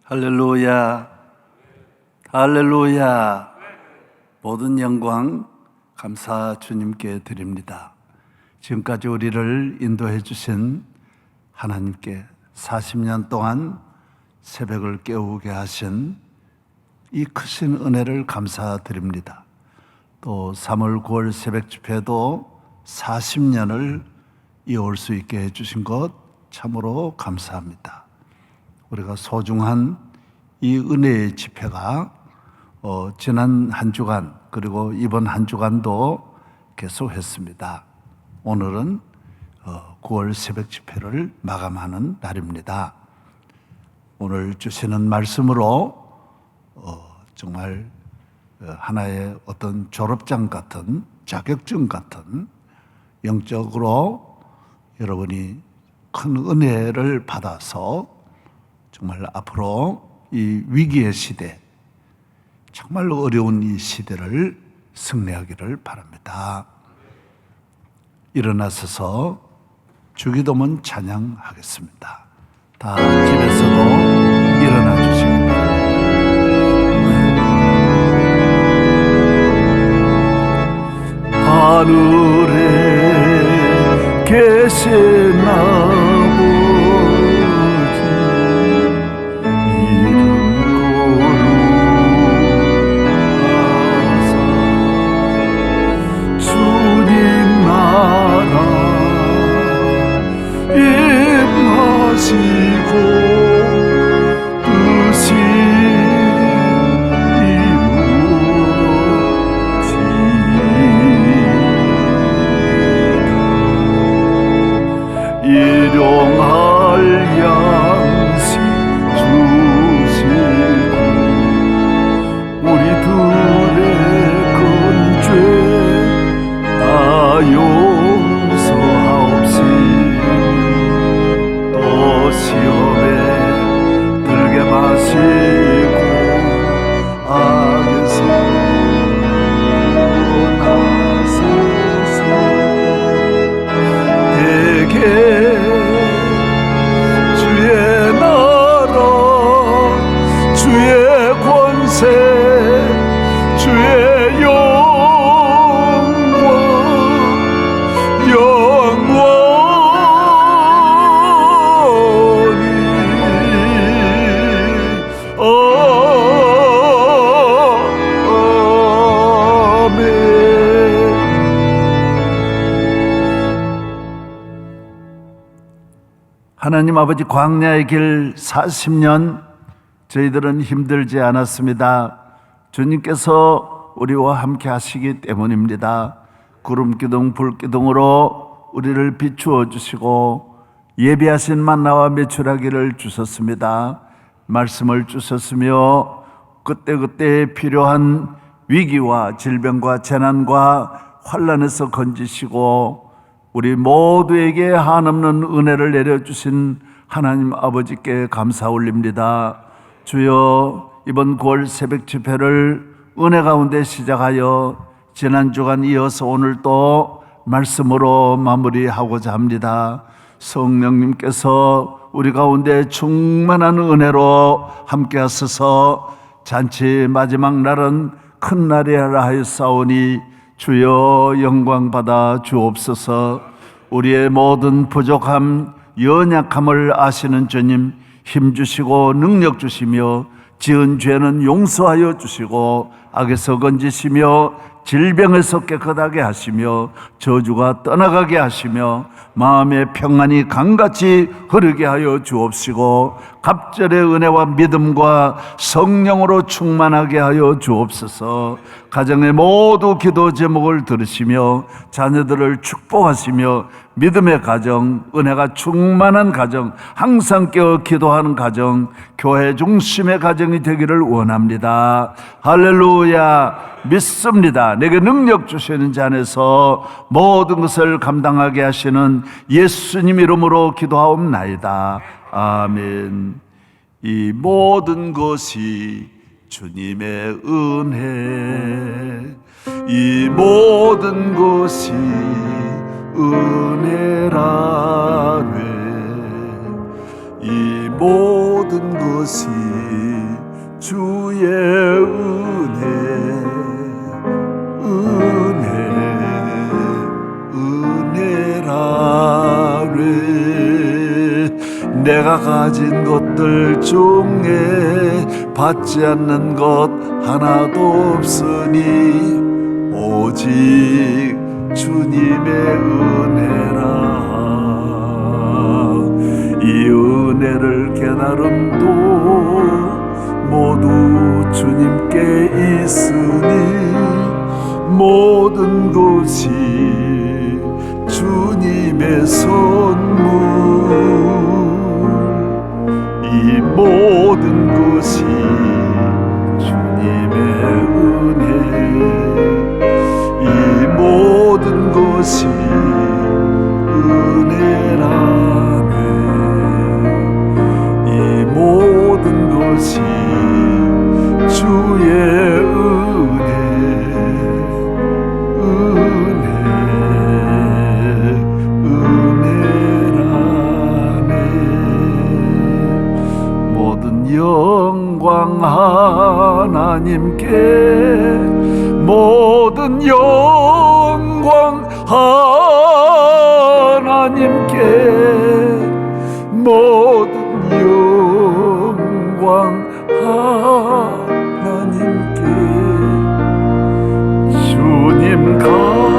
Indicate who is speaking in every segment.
Speaker 1: 할렐루야, 할렐루야. 모든 영광 감사 주님께 드립니다. 지금까지 우리를 인도해 주신 하나님께 40년 동안 새벽을 깨우게 하신 이 크신 은혜를 감사드립니다. 또 3월 9월 새벽 집회도 40년을 이어올 수 있게 해주신 것 참으로 감사합니다. 우리가 소중한 이 은혜의 집회가 지난 한 주간 그리고 이번 한 주간도 계속했습니다. 오늘은 9월 새벽 집회를 마감하는 날입니다. 오늘 주시는 말씀으로 정말 하나의 어떤 졸업장 같은 자격증 같은 영적으로 여러분이 큰 은혜를 받아서 정말 앞으로 이 위기의 시대, 정말 어려운 이 시대를 승리하기를 바랍니다. 일어나셔서 주기도문 찬양하겠습니다. 다 집에서도 일어나 주시기 바랍니다. 하늘에 계신 아버지, 하나님 아버지, 광야의 길 40년 저희들은 힘들지 않았습니다. 주님께서 우리와 함께 하시기 때문입니다. 구름기둥 불기둥으로 우리를 비추어 주시고 예비하신 만나와 메추라기를 주셨습니다. 말씀을 주셨으며 그때그때 필요한 위기와 질병과 재난과 환난에서 건지시고 우리 모두에게 한없는 은혜를 내려주신 하나님 아버지께 감사 올립니다. 주여, 이번 9월 새벽 집회를 은혜 가운데 시작하여 지난 주간 이어서 오늘 또 말씀으로 마무리하고자 합니다. 성령님께서 우리 가운데 충만한 은혜로 함께 하셔서 잔치 마지막 날은 큰 날이라 하였사오니 주여 영광 받아 주옵소서. 우리의 모든 부족함, 연약함을 아시는 주님, 힘주시고 능력 주시며 지은 죄는 용서하여 주시고 악에서 건지시며 질병에서 깨끗하게 하시며 저주가 떠나가게 하시며 마음의 평안이 강같이 흐르게 하여 주옵시고 갑절의 은혜와 믿음과 성령으로 충만하게 하여 주옵소서. 가정의 모두 기도 제목을 들으시며 자녀들을 축복하시며 믿음의 가정, 은혜가 충만한 가정, 항상 깨어 기도하는 가정, 교회 중심의 가정이 되기를 원합니다. 할렐루야. 믿습니다. 내게 능력 주시는 자 안에서 모든 것을 감당하게 하시는 예수님 이름으로 기도하옵나이다. 아멘. 이 모든 것이 주님의 은혜, 이 모든 것이 은혜라네, 이 모든 것이 주의 은혜라네. 내가 가진 것들 중에 받지 않는 것 하나도 없으니 오직 주님의 은혜라. 이 은혜를 깨달음도 모두 주님께 있으니 모든 것이 주님의 선물. 이 모든 것이 주님의 은혜. 이 모든 것이 은혜라네. 이 모든 것이 주의 은혜라네. 모든 영광 하나님께, 모든 영광 하나님께, 모든 영광 하나님께. 주님 감사해요.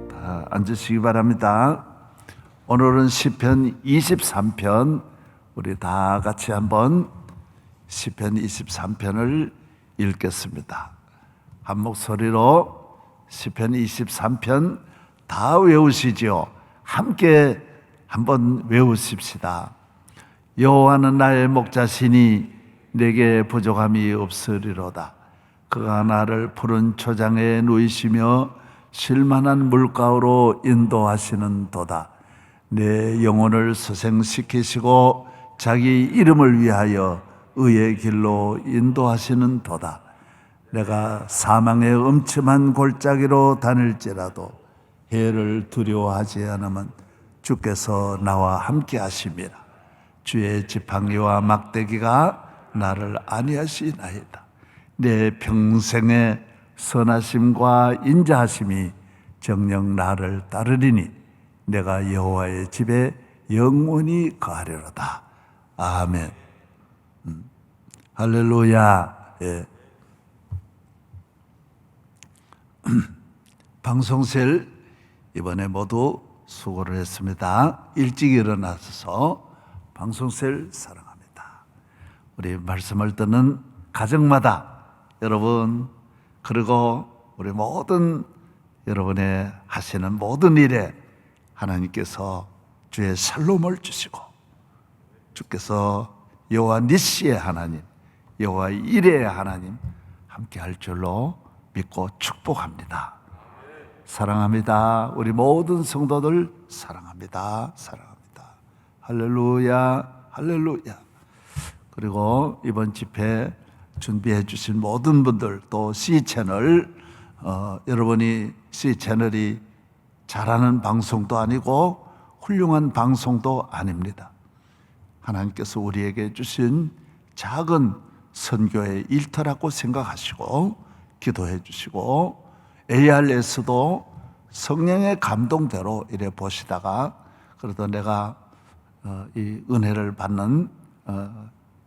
Speaker 1: 다 앉으시기 바랍니다. 오늘은 시편 23편, 우리 다 같이 한번 시편 23편을 읽겠습니다. 한 목소리로 시편 23편 다 외우시지요. 함께 한번 외우십시다. 여호와는 나의 목자시니 내게 부족함이 없으리로다. 그가 나를 푸른 초장에 누이시며 쉴만한 물가로 인도하시는 도다. 내 영혼을 소생시키시고 자기 이름을 위하여 의의 길로 인도하시는 도다. 내가 사망의 음침한 골짜기로 다닐지라도 해를 두려워하지 않으면 주께서 나와 함께 하심이라. 주의 지팡이와 막대기가 나를 안위하시나이다. 내 평생의 선하심과 인자하심이 정녕 나를 따르리니 내가 여호와의 집에 영원히 거하리로다. 아멘. 할렐루야. 예. 방송셀 이번에 모두 수고를 했습니다. 일찍 일어나서 방송셀 사랑합니다. 우리 말씀을 듣는 가정마다 여러분, 그리고 우리 모든 여러분의 하시는 모든 일에 하나님께서 주의 샬롬을 주시고 주께서 여호와 니시의 하나님, 여호와 이레의 하나님 함께 할 줄로 믿고 축복합니다. 사랑합니다. 우리 모든 성도들 사랑합니다. 사랑합니다. 할렐루야, 할렐루야. 그리고 이번 집회 준비해 주신 모든 분들, 또 C채널, 여러분이 C채널이 잘하는 방송도 아니고 훌륭한 방송도 아닙니다. 하나님께서 우리에게 주신 작은 선교의 일터라고 생각하시고 기도해 주시고, ARS도 성령의 감동대로 이래 보시다가 그래도 내가 이 은혜를 받는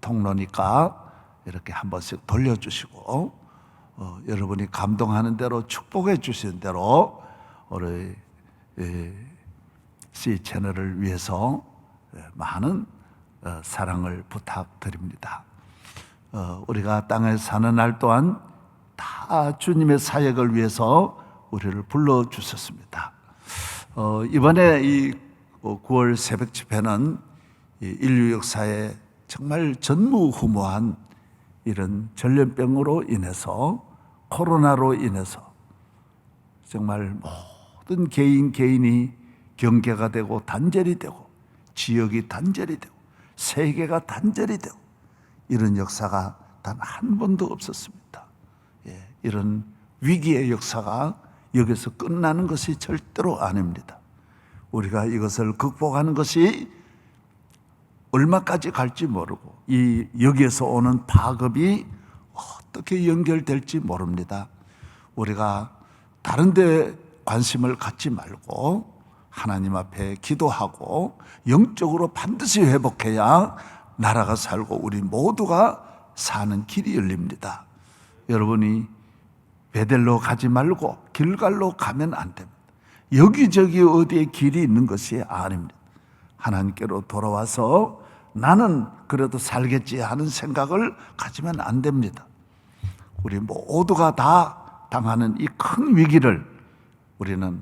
Speaker 1: 통로니까 이렇게 한 번씩 돌려주시고, 여러분이 감동하는 대로 축복해 주시는 대로 우리 C채널을 위해서 많은 사랑을 부탁드립니다. 우리가 땅에 사는 날 또한 다 주님의 사역을 위해서 우리를 불러주셨습니다. 이번에 이 9월 새벽 집회는 인류 역사에 정말 전무후무한 이런 전염병으로 인해서, 코로나로 인해서 정말 모든 개인이 경계가 되고 단절이 되고 지역이 단절이 되고 세계가 단절이 되고 이런 역사가 단 한 번도 없었습니다. 이런 위기의 역사가 여기서 끝나는 것이 절대로 아닙니다. 우리가 이것을 극복하는 것이 얼마까지 갈지 모르고 여기에서 오는 파급이 어떻게 연결될지 모릅니다. 우리가 다른 데 관심을 갖지 말고 하나님 앞에 기도하고 영적으로 반드시 회복해야 나라가 살고 우리 모두가 사는 길이 열립니다. 여러분이 베델로 가지 말고 길갈로 가면 안 됩니다. 여기저기 어디에 길이 있는 것이 아닙니다. 하나님께로 돌아와서 나는 그래도 살겠지 하는 생각을 가지면 안 됩니다. 우리 모두가 다 당하는 이 큰 위기를 우리는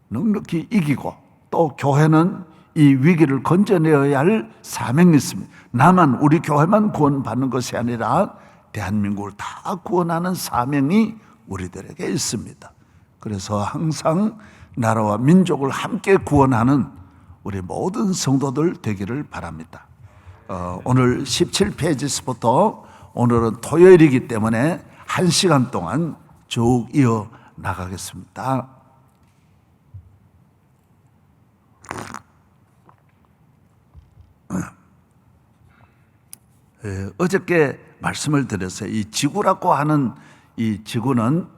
Speaker 1: 넉넉히 이기고, 또 교회는 이 위기를 건져내어야 할 사명이 있습니다. 나만, 우리 교회만 구원받는 것이 아니라 대한민국을 다 구원하는 사명이 우리들에게 있습니다. 그래서 항상 나라와 민족을 함께 구원하는 우리 모든 성도들 되기를 바랍니다. 오늘 17페이지부터 오늘은 토요일이기 때문에 1시간 동안 쭉 이어 나가겠습니다. 어저께 말씀을 드렸어요. 이 지구라고 하는 이 지구는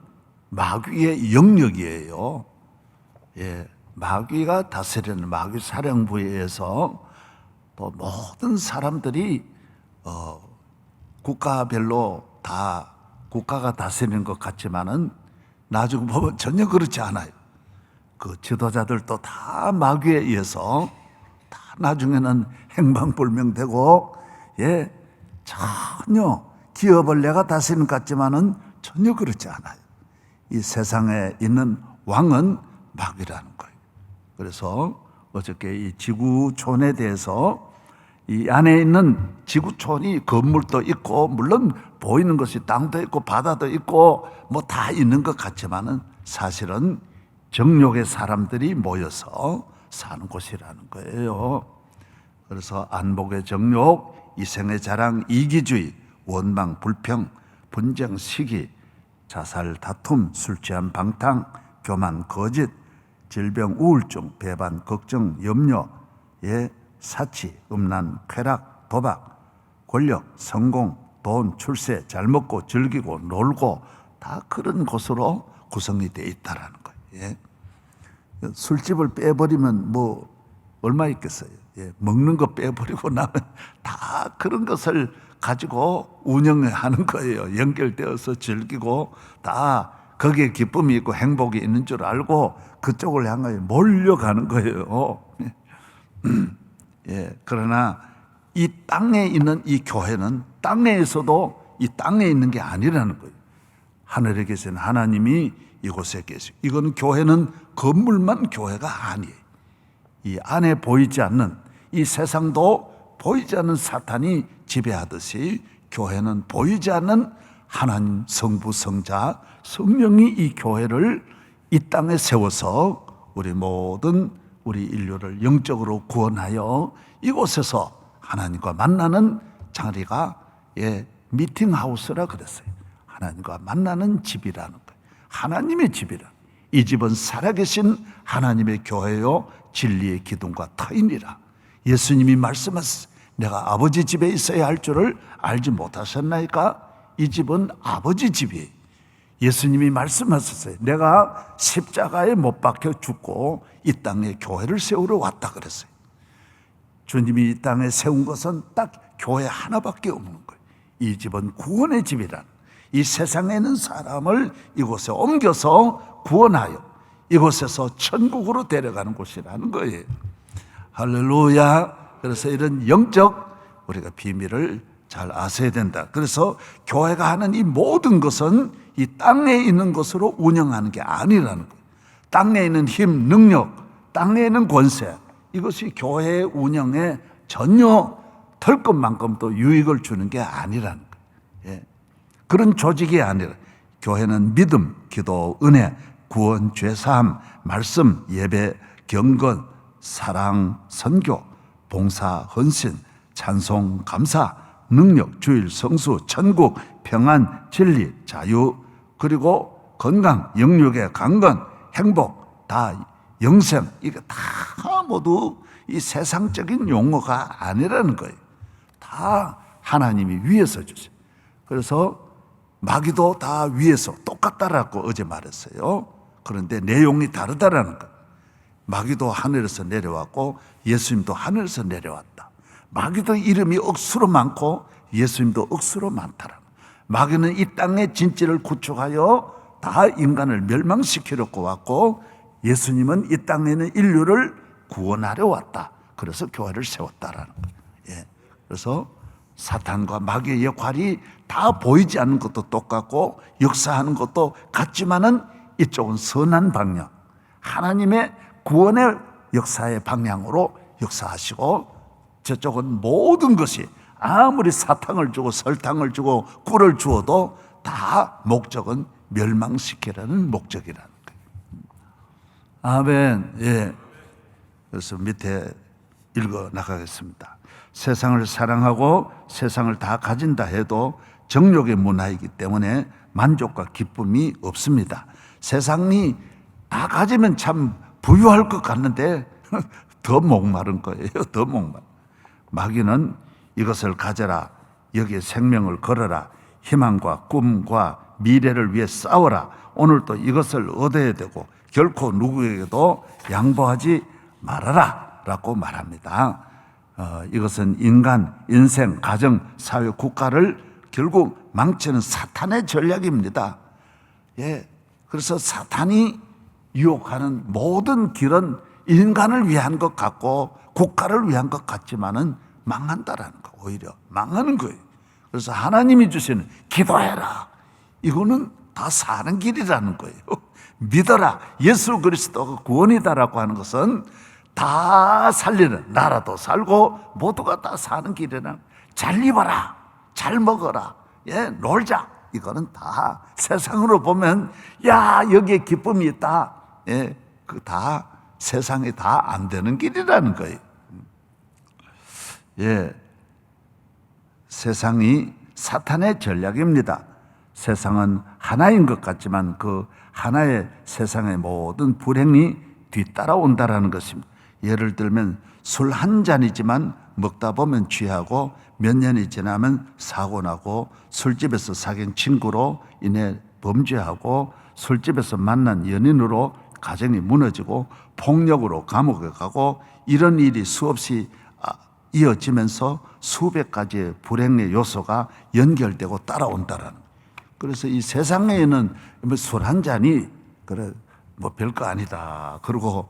Speaker 1: 마귀의 영역이에요. 마귀가 다스리는 마귀 사령부에 의해서 또 모든 사람들이 국가별로 다 국가가 다스리는 것 같지만은 나중에 보면 전혀 그렇지 않아요. 그 지도자들도 다 마귀에 의해서 다 나중에는 행방불명되고, 전혀 기업을 내가 다스리는 것 같지만은 전혀 그렇지 않아요. 이 세상에 있는 왕은 마귀라는 거예요. 그래서 어저께 이 지구촌에 대해서 이 안에 있는 지구촌이 건물도 있고, 물론 보이는 것이 땅도 있고 바다도 있고 뭐 다 있는 것 같지만은 사실은 정욕의 사람들이 모여서 사는 곳이라는 거예요. 그래서 안목의 정욕, 이생의 자랑, 이기주의, 원망, 불평, 분쟁, 시기, 자살, 다툼, 술 취한 방탕, 교만, 거짓, 질병, 우울증, 배반, 걱정, 염려, 사치, 음란, 쾌락, 도박, 권력, 성공, 돈, 출세, 잘 먹고 즐기고 놀고 다 그런 곳으로 구성이 되어 있다라는 거예요. 술집을 빼버리면 뭐 얼마 있겠어요. 먹는 거 빼버리고 나면 다 그런 것을 가지고 운영하는 거예요. 연결되어서 즐기고 다 거기에 기쁨이 있고 행복이 있는 줄 알고 그쪽을 향하여 몰려가는 거예요. 그러나 이 땅에 있는 이 교회는 땅에서도 이 땅에 있는 게 아니라는 거예요. 하늘에 계신 하나님이 이곳에 계시고, 이건 교회는 건물만 교회가 아니에요. 이 안에 보이지 않는 이 세상도 보이지 않는 사탄이 지배하듯이 교회는 보이지 않는 하나님 성부 성자 성령이 이 교회를 이 땅에 세워서 우리 모든 우리 인류를 영적으로 구원하여 이곳에서 하나님과 만나는 자리가 미팅하우스라 그랬어요. 하나님과 만나는 집이라는 거예요. 하나님의 집이라. 이 집은 살아계신 하나님의 교회요 진리의 기둥과 터이니라. 예수님이 말씀하셨어요. 내가 아버지 집에 있어야 할 줄을 알지 못하셨나이까? 이 집은 아버지 집이에요. 예수님이 말씀하셨어요. 내가 십자가에 못 박혀 죽고 이 땅에 교회를 세우러 왔다 그랬어요. 주님이 이 땅에 세운 것은 딱 교회 하나밖에 없는 거예요. 이 집은 구원의 집이란, 이 세상에 있는 사람을 이곳에 옮겨서 구원하여 이곳에서 천국으로 데려가는 곳이라는 거예요. 할렐루야. 그래서 이런 영적 우리가 비밀을 잘 아셔야 된다. 그래서 교회가 하는 이 모든 것은 이 땅에 있는 것으로 운영하는 게 아니라는 거예요. 땅에 있는 힘, 능력, 땅에 있는 권세, 이것이 교회의 운영에 전혀 털 것만큼도 유익을 주는 게 아니라는 거예요. 그런 조직이 아니라 교회는 믿음, 기도, 은혜, 구원, 죄사함, 말씀, 예배, 경건, 사랑, 선교, 봉사, 헌신, 찬송, 감사, 능력, 주일, 성수, 천국, 평안, 진리, 자유, 그리고 건강, 영육의 강건, 행복, 다 영생, 이게 다 모두 이 세상적인 용어가 아니라는 거예요. 다 하나님이 위에서 주세요. 그래서 마귀도 다 위에서 똑같다라고 어제 말했어요. 그런데 내용이 다르다라는 거예요. 마귀도 하늘에서 내려왔고 예수님도 하늘에서 내려왔다. 마귀도 이름이 억수로 많고 예수님도 억수로 많다라는 거예요. 마귀는 이 땅의 진지를 구축하여 다 인간을 멸망시키려고 왔고 예수님은 이 땅에 있는 인류를 구원하려 왔다. 그래서 교회를 세웠다라는 거예요. 예. 그래서 사탄과 마귀의 역할이 다 보이지 않는 것도 똑같고 역사하는 것도 같지만은 이쪽은 선한 방향, 하나님의 구원의 역사의 방향으로 역사하시고 저쪽은 모든 것이 아무리 사탕을 주고 설탕을 주고 꿀을 주어도 다 목적은 멸망시키라는 목적이라는 거예요. 아멘. 예. 그래서 밑에 읽어 나가겠습니다. 세상을 사랑하고 세상을 다 가진다 해도 정욕의 문화이기 때문에 만족과 기쁨이 없습니다. 세상이 다 가지면 참 부유할 것 같는데 더 목마른 거예요. 더 목마른. 마귀는 이것을 가져라, 여기에 생명을 걸어라, 희망과 꿈과 미래를 위해 싸워라, 오늘도 이것을 얻어야 되고 결코 누구에게도 양보하지 말아라 라고 말합니다. 이것은 인간, 인생, 가정, 사회, 국가를 결국 망치는 사탄의 전략입니다. 예, 그래서 사탄이 유혹하는 모든 길은 인간을 위한 것 같고 국가를 위한 것 같지만은 망한다라는 거, 오히려 망하는 거예요. 그래서 하나님이 주시는 기도해라, 이거는 다 사는 길이라는 거예요. 믿어라, 예수 그리스도가 구원이다라고 하는 것은 다 살리는, 나라도 살고 모두가 다 사는 길이라는, 잘 입어라, 잘 먹어라, 예, 놀자, 이거는 다 세상으로 보면 야 여기에 기쁨이 있다, 예, 그 다 세상에 다 안 되는 길이라는 거예요. 예, 세상이 사탄의 전략입니다. 세상은 하나인 것 같지만 그 하나의 세상의 모든 불행이 뒤따라온다라는 것입니다. 예를 들면 술 한 잔이지만 먹다 보면 취하고 몇 년이 지나면 사고 나고, 술집에서 사귄 친구로 인해 범죄하고, 술집에서 만난 연인으로 가정이 무너지고, 폭력으로 감옥에 가고, 이런 일이 수없이 이어지면서 수백 가지의 불행의 요소가 연결되고 따라온다라는. 그래서 이 세상에는 술 한 잔이 그래 뭐 별거 아니다 그러고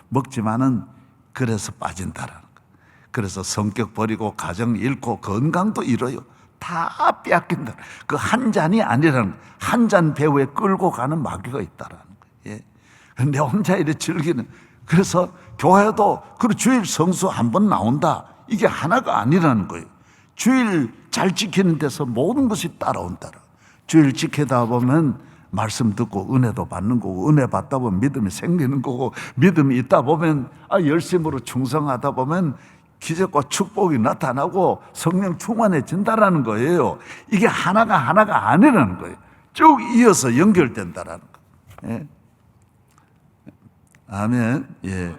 Speaker 1: 먹지만은 그래서 빠진다라는 거. 그래서 성격 버리고 가정 잃고 건강도 잃어요. 다 빼앗긴다. 그 한 잔이 아니라는, 한 잔 배후에 끌고 가는 마귀가 있다라는 거예요. 예. 내 혼자 이래 즐기는. 그래서 교회도 그 주일 성수 한 번 나온다, 이게 하나가 아니라는 거예요. 주일 잘 지키는 데서 모든 것이 따라온다. 주일 지키다 보면 말씀 듣고 은혜도 받는 거고, 은혜 받다 보면 믿음이 생기는 거고, 믿음이 있다 보면 열심으로 충성하다 보면 기적과 축복이 나타나고 성령 충만해진다라는 거예요. 이게 하나가 아니라는 거예요. 쭉 이어서 연결된다라는 거예요. 예. 아멘. 예.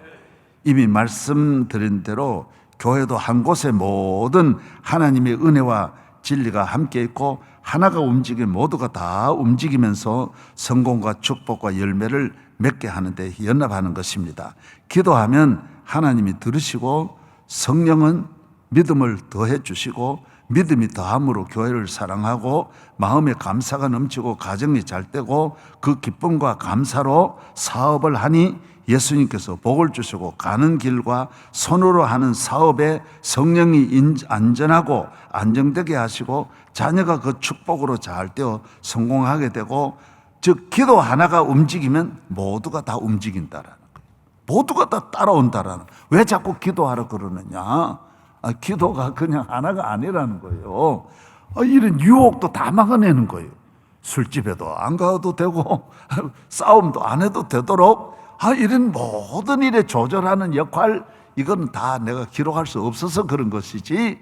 Speaker 1: 이미 말씀드린 대로 교회도 한 곳에 모든 하나님의 은혜와 진리가 함께 있고 하나가 움직이면 모두가 다 움직이면서 성공과 축복과 열매를 맺게 하는데 연합하는 것입니다. 기도하면 하나님이 들으시고 성령은 믿음을 더해 주시고, 믿음이 더함으로 교회를 사랑하고 마음에 감사가 넘치고 가정이 잘 되고 그 기쁨과 감사로 사업을 하니 예수님께서 복을 주시고 가는 길과 손으로 하는 사업에 성령이 안전하고 안정되게 하시고 자녀가 그 축복으로 잘 되어 성공하게 되고, 즉 기도 하나가 움직이면 모두가 다 움직인다라는 거예요. 모두가 다 따라온다라는. 왜 자꾸 기도하라 그러느냐? 기도가 그냥 하나가 아니라는 거예요. 이런 유혹도 다 막아내는 거예요. 술집에도 안 가도 되고 싸움도 안 해도 되도록 이런 모든 일에 조절하는 역할, 이건 다 내가 기록할 수 없어서 그런 것이지.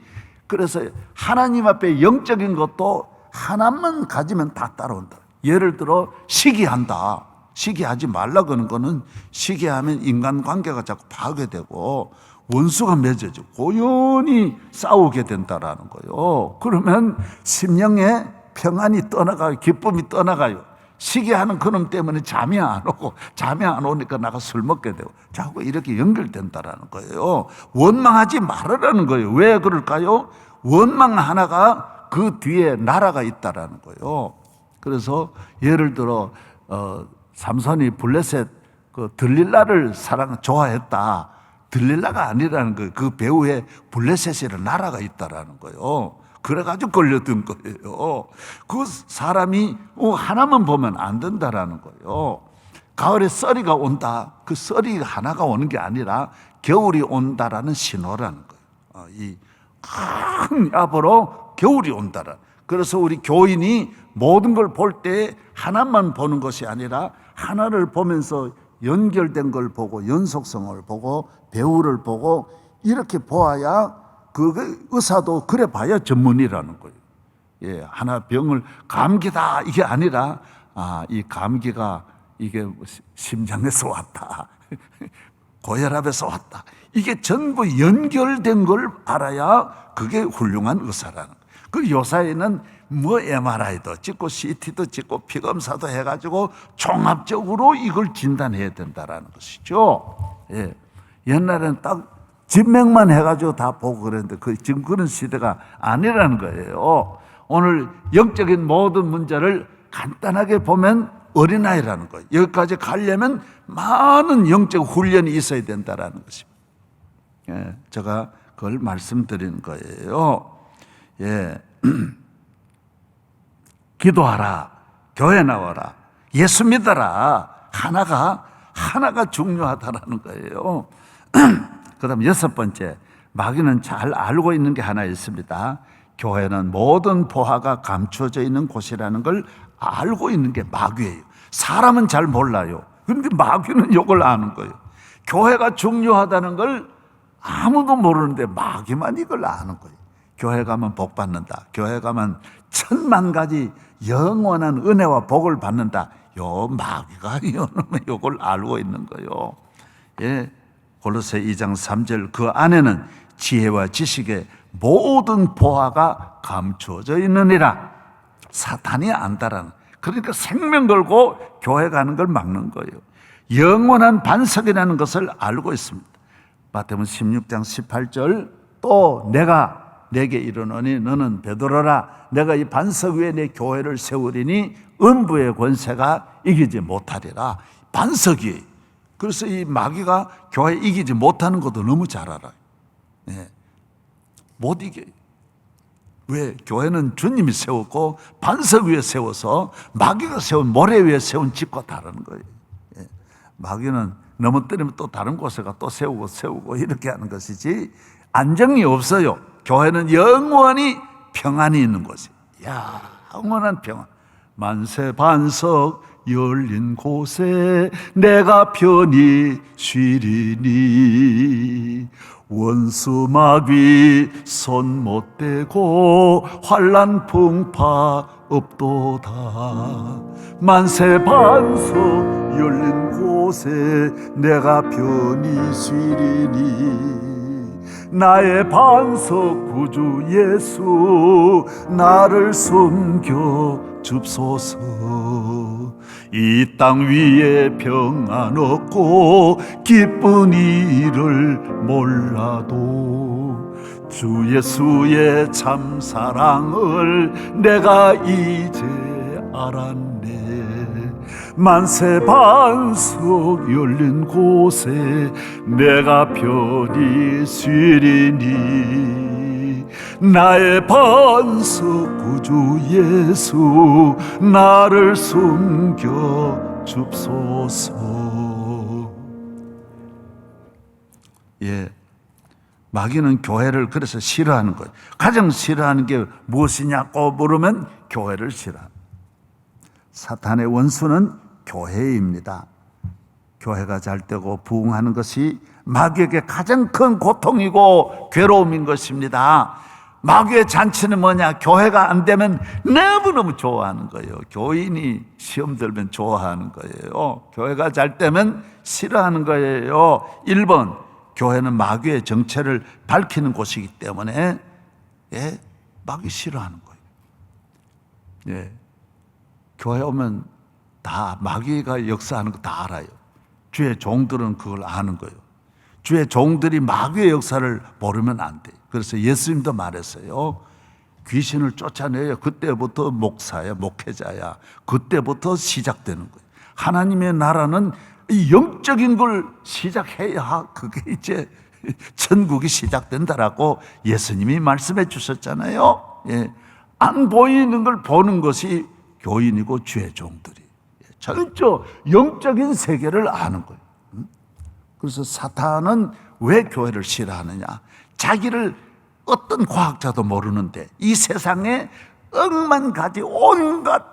Speaker 1: 그래서 하나님 앞에 영적인 것도 하나만 가지면 다 따라온다. 예를 들어 시기한다. 시기하지 말라 그러는 거는 시기하면 인간관계가 자꾸 파괴되고 원수가 맺어지고 고연히 싸우게 된다라는 거예요. 그러면 심령에 평안이 떠나가요. 기쁨이 떠나가요. 시기하는 그놈 때문에 잠이 안 오고, 잠이 안 오니까 나가 술 먹게 되고 자꾸 이렇게 연결된다라는 거예요. 원망하지 말으라는 거예요. 왜 그럴까요? 원망 하나가 그 뒤에 나라가 있다라는 거예요. 그래서 예를 들어 삼손이 블레셋 그 들릴라를 좋아했다. 들릴라가 아니라는 거예요. 그 배후에 블레셋이라는 나라가 있다라는 거예요. 그래가지고 걸려든 거예요. 그 사람이 하나만 보면 안 된다라는 거예요. 가을에 썰이가 온다. 그 썰이 하나가 오는 게 아니라 겨울이 온다라는 신호라는 거예요. 이 큰 야보로 겨울이 온다라. 그래서 우리 교인이 모든 걸 볼 때 하나만 보는 것이 아니라 하나를 보면서 연결된 걸 보고 연속성을 보고 배우를 보고 이렇게 보아야 그 의사도 그래 봐야 전문이라는 거예요. 예, 하나 병을 감기다 이게 아니라 이 감기가 이게 심장에서 왔다. 고혈압에서 왔다. 이게 전부 연결된 걸 알아야 그게 훌륭한 의사라는 거예요. 그 요사이는 뭐 MRI도 찍고 CT도 찍고 피검사도 해가지고 종합적으로 이걸 진단해야 된다라는 것이죠. 예. 옛날에는 딱 진맥만 해가지고 다 보고 그랬는데 지금 그런 시대가 아니라는 거예요. 오늘 영적인 모든 문제를 간단하게 보면 어린아이라는 거예요. 여기까지 가려면 많은 영적 훈련이 있어야 된다라는 것입니다. 예, 제가 그걸 말씀드리는 거예요. 예. 기도하라, 교회 나와라, 예수 믿어라. 하나가 중요하다라는 거예요. 그 다음 6번째, 마귀는 잘 알고 있는 게 하나 있습니다. 교회는 모든 보화가 감추어져 있는 곳이라는 걸 알고 있는 게 마귀예요. 사람은 잘 몰라요. 그런데 마귀는 이걸 아는 거예요. 교회가 중요하다는 걸 아무도 모르는데 마귀만 이걸 아는 거예요. 교회 가면 복 받는다. 교회 가면 1000만 가지 영원한 은혜와 복을 받는다. 요 마귀가 이걸 알고 있는 거예요. 예, 골로새 2장 3절 그 안에는 지혜와 지식의 모든 보화가 감추어져 있느니라. 사탄이 안다라는. 그러니까 생명 걸고 교회 가는 걸 막는 거예요. 영원한 반석이라는 것을 알고 있습니다. 마태복음 16장 18절 또 내가 내게 이르노니 너는 베드로라 내가 이 반석 위에 내 교회를 세우리니 음부의 권세가 이기지 못하리라. 반석이. 그래서 이 마귀가 교회 이기지 못하는 것도 너무 잘 알아요. 네. 못 이겨요. 왜? 교회는 주님이 세웠고 반석 위에 세워서 마귀가 세운 모래 위에 세운 집과 다른 거예요. 예. 마귀는 넘어뜨리면 또 다른 곳에 가 또 세우고 이렇게 하는 것이지 안정이 없어요. 교회는 영원히 평안이 있는 곳이에요. 영원한 평안. 만세 반석 열린 곳에 내가 편히 쉬리니 원수 마귀 손 못 대고 환난 풍파 없도다. 만세 반석 열린 곳에 내가 편히 쉬리니 나의 반석 구주 예수 나를 숨겨 줍소서. 이 땅 위에 평안 없고 기쁜 일을 몰라도 주 예수의 참 사랑을 내가 이제 알았네. 만세 반석 열린 곳에 내가 편히 쉬리니 나의 반석 구주 예수 나를 숨겨 줍소서. 예, 마귀는 교회를 그래서 싫어하는 거예요. 가장 싫어하는 게 무엇이냐고 물으면 교회를 싫어합니다. 사탄의 원수는 교회입니다. 교회가 잘 되고 부흥하는 것이 마귀에게 가장 큰 고통이고 괴로움인 것입니다. 마귀의 잔치는 뭐냐? 교회가 안 되면 너무너무 좋아하는 거예요. 교인이 시험 들면 좋아하는 거예요. 교회가 잘 되면 싫어하는 거예요. 1번, 교회는 마귀의 정체를 밝히는 곳이기 때문에 마귀 싫어하는 거예요. 교회 오면 다 마귀가 역사하는 거 다 알아요. 주의 종들은 그걸 아는 거예요. 주의 종들이 마귀의 역사를 모르면 안 돼요. 그래서 예수님도 말했어요. 귀신을 쫓아내야 그때부터 목사야, 목회자야. 그때부터 시작되는 거예요. 하나님의 나라는 이 영적인 걸 시작해야 그게 이제 천국이 시작된다라고 예수님이 말씀해 주셨잖아요. 안 보이는 걸 보는 것이 교인이고 주의 종들이 전적 영적인 세계를 아는 거예요. 그래서 사탄은 왜 교회를 싫어하느냐? 자기를 어떤 과학자도 모르는데 이 세상에 억만 가지 온갖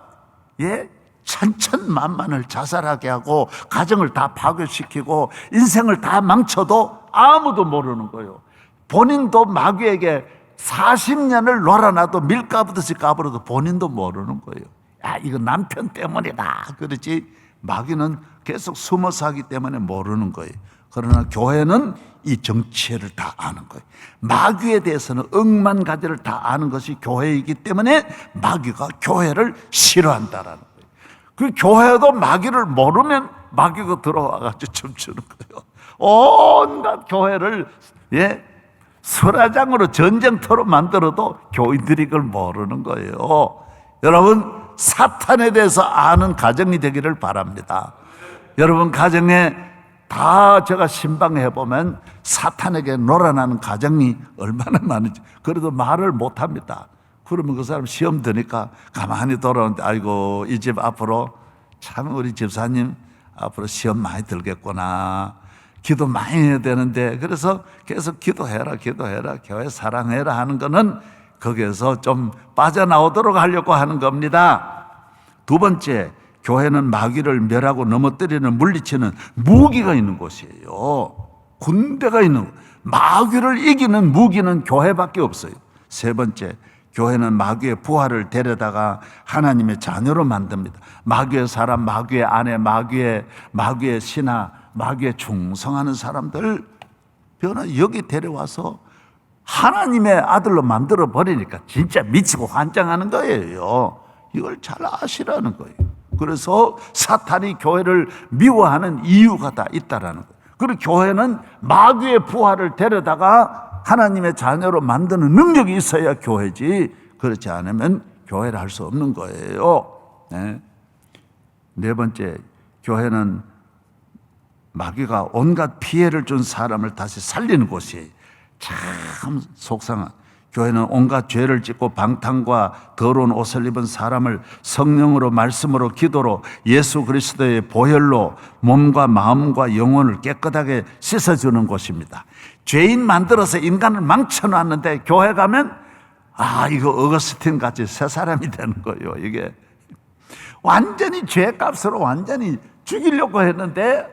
Speaker 1: 천천만만을 자살하게 하고 가정을 다 파괴시키고 인생을 다 망쳐도 아무도 모르는 거예요. 본인도 마귀에게 40년을 놀아놔도 밀가부듯이 까불어도 본인도 모르는 거예요. 야, 이거 남편 때문이다 그러지 마귀는 계속 숨어서 하기 때문에 모르는 거예요. 그러나 교회는 이 정체를 다 아는 거예요. 마귀에 대해서는 억만 가지를 다 아는 것이 교회이기 때문에 마귀가 교회를 싫어한다라는 거예요. 그 교회도 마귀를 모르면 마귀가 들어와가지고 춤추는 거예요. 온갖 교회를 설화장으로 전쟁터로 만들어도 교인들이 그걸 모르는 거예요. 여러분, 사탄에 대해서 아는 가정이 되기를 바랍니다. 여러분 가정에 다 제가 신방해 보면 사탄에게 놀아나는 가정이 얼마나 많은지. 그래도 말을 못합니다. 그러면 그 사람 시험 드니까 가만히 돌아오는데 아이고 이 집 앞으로 참 우리 집사님 앞으로 시험 많이 들겠구나, 기도 많이 해야 되는데, 그래서 계속 기도해라 교회 사랑해라 하는 거는 거기에서 좀 빠져나오도록 하려고 하는 겁니다. 두 번째, 교회는 마귀를 멸하고 넘어뜨리는 물리치는 무기가 있는 곳이에요. 군대가 있는, 마귀를 이기는 무기는 교회밖에 없어요. 세 번째, 교회는 마귀의 부하를 데려다가 하나님의 자녀로 만듭니다. 마귀의 사람, 마귀의 아내, 마귀의 신하, 마귀에 충성하는 사람들 여기 데려와서 하나님의 아들로 만들어 버리니까 진짜 미치고 환장하는 거예요. 이걸 잘 아시라는 거예요. 그래서 사탄이 교회를 미워하는 이유가 다 있다라는 거예요. 그리고 교회는 마귀의 부하를 데려다가 하나님의 자녀로 만드는 능력이 있어야 교회지, 그렇지 않으면 교회를 할 수 없는 거예요. 네 번째, 교회는 마귀가 온갖 피해를 준 사람을 다시 살리는 곳이에요. 참 속상한, 교회는 온갖 죄를 짓고 방탕과 더러운 옷을 입은 사람을 성령으로, 말씀으로, 기도로, 예수 그리스도의 보혈로 몸과 마음과 영혼을 깨끗하게 씻어주는 곳입니다. 죄인 만들어서 인간을 망쳐놨는데 교회 가면 이거 어거스틴 같이 새 사람이 되는 거예요. 이게 완전히 죄값으로 완전히 죽이려고 했는데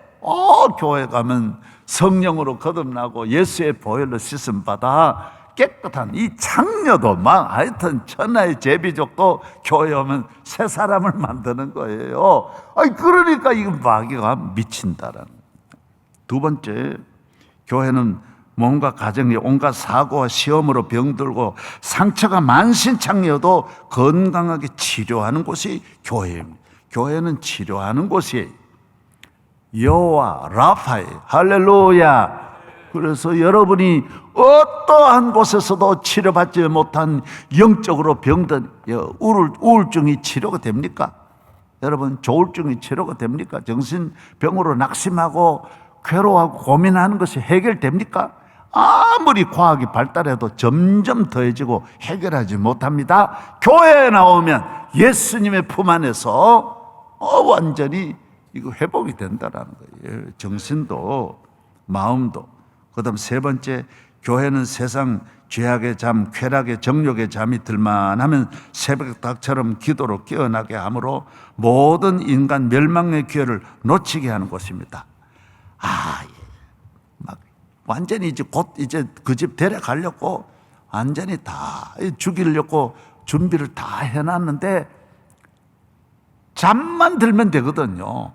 Speaker 1: 교회 가면 성령으로 거듭나고 예수의 보혈로 씻음 받아 깨끗한 이 창녀도 막 하여튼 천하의 제비족도 교회 오면 새 사람을 만드는 거예요. 그러니까 이거 마귀가 미친다라는. 두 번째, 교회는 몸과 가정이 온갖 사고와 시험으로 병들고 상처가 만신창이어도 건강하게 치료하는 곳이 교회입니다. 교회는 치료하는 곳이에요. 여호와 라파엘, 할렐루야. 그래서 여러분이 어떠한 곳에서도 치료받지 못한 영적으로 병든 우울증이 치료가 됩니까? 여러분, 조울증이 치료가 됩니까? 정신병으로 낙심하고 괴로워하고 고민하는 것이 해결됩니까? 아무리 과학이 발달해도 점점 더해지고 해결하지 못합니다. 교회에 나오면 예수님의 품 안에서 완전히 이거 회복이 된다라는 거예요. 정신도 마음도. 그다음 세 번째, 교회는 세상 죄악의 잠, 쾌락의 정욕의 잠이 들만하면 새벽닭처럼 기도로 깨어나게 하므로 모든 인간 멸망의 기회를 놓치게 하는 곳입니다. 막 완전히 이제 곧 이제 그 집 데려가려고 완전히 다 죽이려고 준비를 다 해놨는데 잠만 들면 되거든요.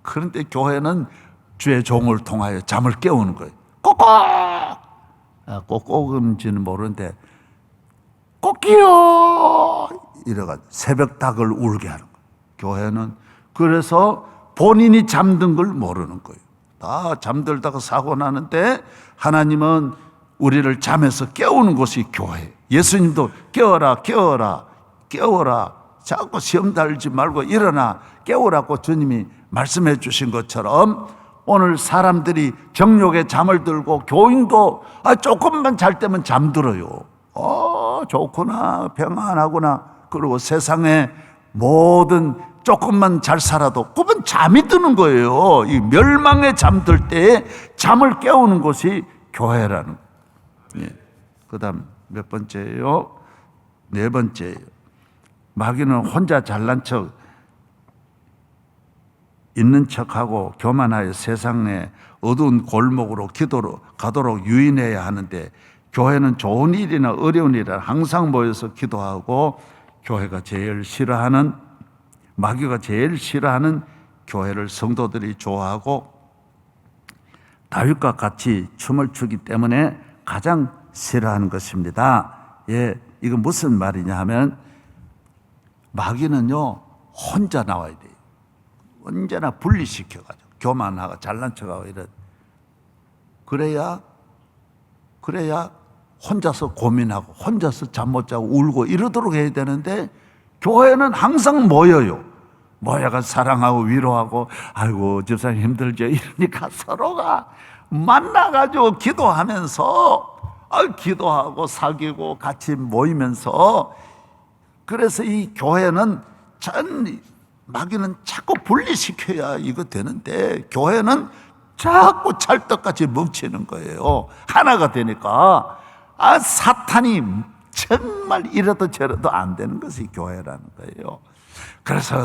Speaker 1: 그런데 교회는 주의 종을 통하여 잠을 깨우는 거예요. 꼭꼭인지는 모르는데 꼭이요 이래가지고 새벽닭을 울게 하는 거예요. 교회는 그래서 본인이 잠든 걸 모르는 거예요. 다 잠들다가 사고 나는데 하나님은 우리를 잠에서 깨우는 것이 교회. 예수님도 깨어라 깨어라 깨어라 자꾸 시험 달지 말고 일어나 깨우라고 주님이 말씀해 주신 것처럼 오늘 사람들이 정욕에 잠을 들고 교인도 조금만 잘 때면 잠들어요. 좋구나 평안하구나. 그리고 세상에 모든 조금만 잘 살아도 그건 잠이 드는 거예요. 이 멸망에 잠들 때에 잠을 깨우는 것이 교회라는 거예요. 그 다음 몇 번째예요? 네 번째예요. 마귀는 혼자 잘난 척 있는 척하고 교만하여 세상의 어두운 골목으로 기도로 가도록 유인해야 하는데 교회는 좋은 일이나 어려운 일이나 항상 모여서 기도하고 교회가 제일 싫어하는 마귀가 제일 싫어하는 교회를 성도들이 좋아하고 다윗과 같이 춤을 추기 때문에 가장 싫어하는 것입니다. 이건 무슨 말이냐 하면 마귀는요 혼자 나와야 돼요. 언제나 분리시켜가지고 교만하고 잘난 척하고 그래야 혼자서 고민하고 혼자서 잠 못 자고 울고 이러도록 해야 되는데 교회는 항상 모여요. 모여가 사랑하고 위로하고 아이고 집사님 힘들죠 이러니까 서로가 만나가지고 기도하면서 기도하고 사귀고 같이 모이면서 그래서 이 교회는 마귀는 자꾸 분리시켜야 이거 되는데 교회는 자꾸 찰떡같이 뭉치는 거예요. 하나가 되니까 사탄이 정말 이래도 저래도 안 되는 것이 교회라는 거예요. 그래서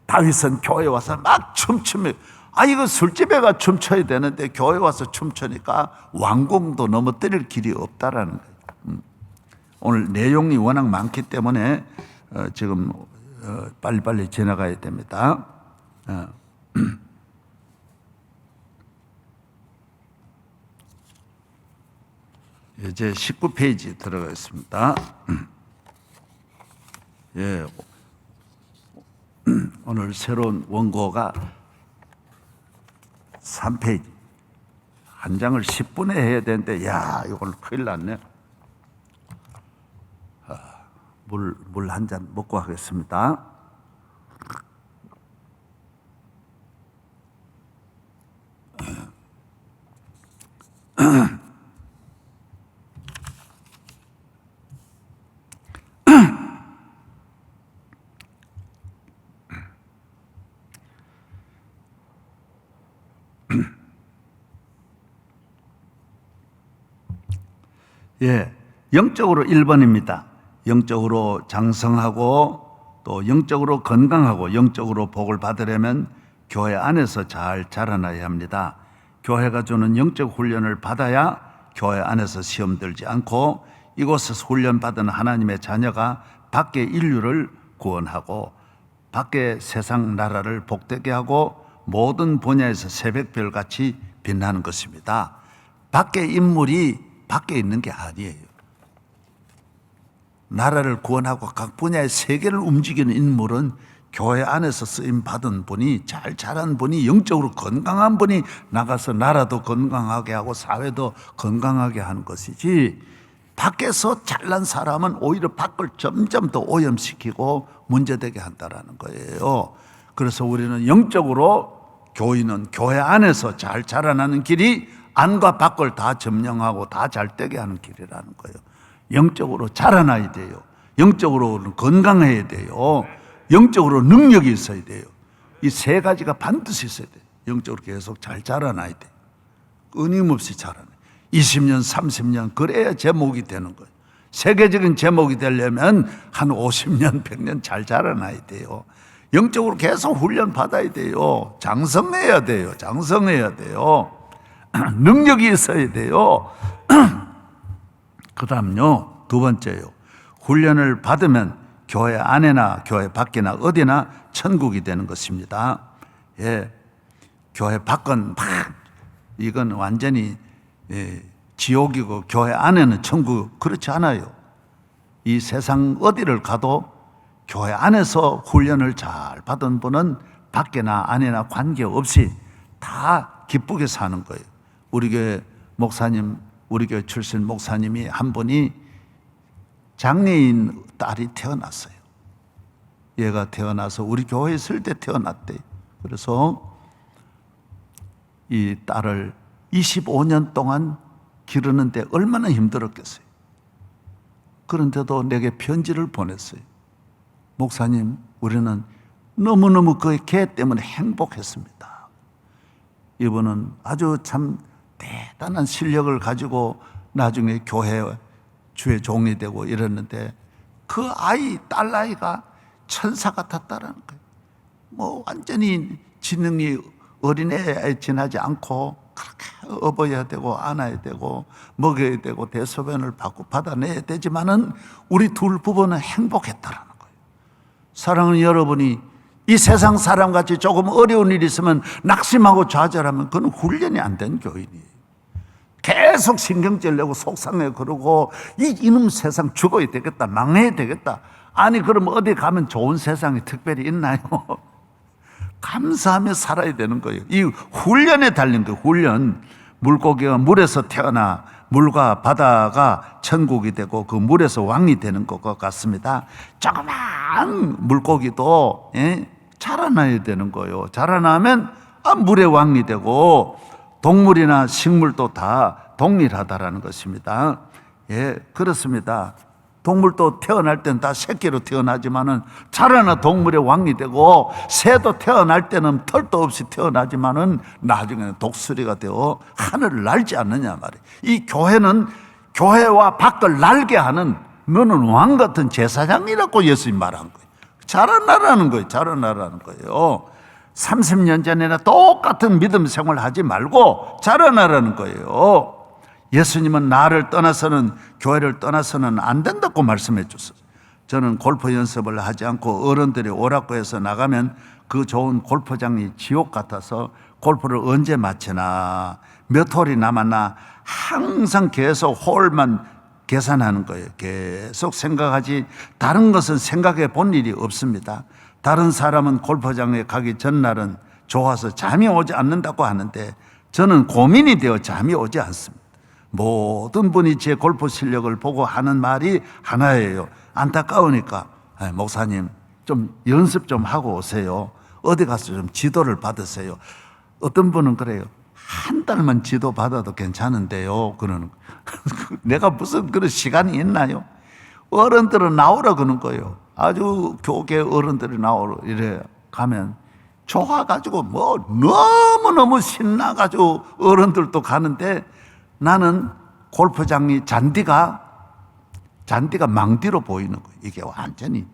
Speaker 1: 다윗은 교회 와서 막 춤추며 이거 술집에 가 춤춰야 되는데 교회 와서 춤추니까 왕궁도 넘어뜨릴 길이 없다라는 거예요. 오늘 내용이 워낙 많기 때문에 지금 빨리빨리 지나가야 됩니다. 이제 19페이지 들어가겠습니다. 오늘 새로운 원고가 3페이지. 한 장을 10분에 해야 되는데, 이걸 큰일 났네. 물 한 잔 먹고 하겠습니다. 영적으로 1번입니다. 영적으로 장성하고 또 영적으로 건강하고 영적으로 복을 받으려면 교회 안에서 잘 자라나야 합니다. 교회가 주는 영적 훈련을 받아야 교회 안에서 시험 들지 않고 이곳에서 훈련받은 하나님의 자녀가 밖의 인류를 구원하고 밖의 세상 나라를 복되게 하고 모든 분야에서 새벽별같이 빛나는 것입니다. 밖의 인물이 밖에 있는 게 아니에요. 나라를 구원하고 각 분야의 세계를 움직이는 인물은 교회 안에서 쓰임 받은 분이 잘 자란 분이 영적으로 건강한 분이 나가서 나라도 건강하게 하고 사회도 건강하게 하는 것이지 밖에서 잘난 사람은 오히려 밖을 점점 더 오염시키고 문제되게 한다는 거예요. 그래서 우리는 영적으로 교인은 교회 안에서 잘 자라나는 길이 안과 밖을 다 점령하고 다 잘되게 하는 길이라는 거예요. 영적으로 자라나야 돼요. 영적으로 건강해야 돼요. 영적으로 능력이 있어야 돼요. 이 세 가지가 반드시 있어야 돼요. 영적으로 계속 잘 자라나야 돼요. 끊임없이 자라나요. 20년, 30년 그래야 제목이 되는 거예요. 세계적인 제목이 되려면 한 50년, 100년 잘 자라나야 돼요. 영적으로 계속 훈련 받아야 돼요. 장성해야 돼요. 장성해야 돼요. 능력이 있어야 돼요. 그다음요, 두 번째요. 훈련을 받으면 교회 안에나 교회 밖이나 어디나 천국이 되는 것입니다. 예, 교회 밖은 막 이건 완전히 지옥이고 교회 안에는 천국, 그렇지 않아요. 이 세상 어디를 가도 교회 안에서 훈련을 잘 받은 분은 밖이나 안에나 관계없이 다 기쁘게 사는 거예요. 우리 교회 목사님, 우리 교회 출신 목사님이 한 분이 장애인 딸이 태어났어요. 얘가 태어나서 우리 교회에 있을 때 태어났대요. 그래서 이 딸을 25년 동안 기르는데 얼마나 힘들었겠어요. 그런데도 내게 편지를 보냈어요. 목사님, 우리는 너무너무 그 개 때문에 행복했습니다. 이분은 아주 참 대단한 실력을 가지고 나중에 교회 주의 종이 되고 이랬는데 그 아이, 딸아이가 천사 같았다라는 거예요. 뭐 완전히 지능이 어린애에 지나지 않고 그렇게 업어야 되고 안아야 되고 먹여야 되고 대소변을 받아내야 되지만은 우리 둘 부부는 행복했다라는 거예요. 사랑하는 여러분이 이 세상 사람같이 조금 어려운 일이 있으면 낙심하고 좌절하면 그건 훈련이 안 된 교인이에요. 계속 신경질 내고 속상해 그러고 이놈 세상 죽어야 되겠다, 망해야 되겠다. 아니 그럼 어디 가면 좋은 세상이 특별히 있나요? 감사하며 살아야 되는 거예요. 이 훈련에 달린 거예요. 훈련. 물고기가 물에서 태어나 물과 바다가 천국이 되고 그 물에서 왕이 되는 것과 같습니다. 조그만 물고기도 자라나야 되는 거예요. 자라나면 물의 왕이 되고 동물이나 식물도 다 동일하다라는 것입니다. 예, 그렇습니다. 동물도 태어날 때는 다 새끼로 태어나지만은 자라나 동물의 왕이 되고 새도 태어날 때는 털도 없이 태어나지만은 나중에는 독수리가 되어 하늘을 날지 않느냐 말이에요. 이 교회는 교회와 밖을 날게 하는 너는 왕 같은 제사장이라고 예수님 말한 거예요. 자라나라는 거예요. 자라나라는 거예요. 30년 전에나 똑같은 믿음 생활 하지 말고 자라나라는 거예요. 예수님은 나를 떠나서는, 교회를 떠나서는 안 된다고 말씀해 줬어요. 저는 골프 연습을 하지 않고 어른들이 오라고 해서 나가면 그 좋은 골프장이 지옥 같아서 골프를 언제 마치나, 몇 홀이 남았나 항상 계속 홀만 계산하는 거예요. 계속 생각하지 다른 것은 생각해 본 일이 없습니다. 다른 사람은 골프장에 가기 전날은 좋아서 잠이 오지 않는다고 하는데 저는 고민이 되어 잠이 오지 않습니다. 모든 분이 제 골프 실력을 보고 하는 말이 하나예요. 안타까우니까 목사님 좀 연습 좀 하고 오세요. 어디 가서 좀 지도를 받으세요. 어떤 분은 그래요. 한 달만 지도 받아도 괜찮은데요. 그러는 내가 무슨 그런 시간이 있나요? 어른들은 나오라 그러는 거예요. 아주 교계 어른들이 나오라 이래 가면 좋아가지고 뭐 너무너무 신나가지고 어른들도 가는데 나는 골프장이 잔디가 망디로 보이는 거예요. 이게 완전히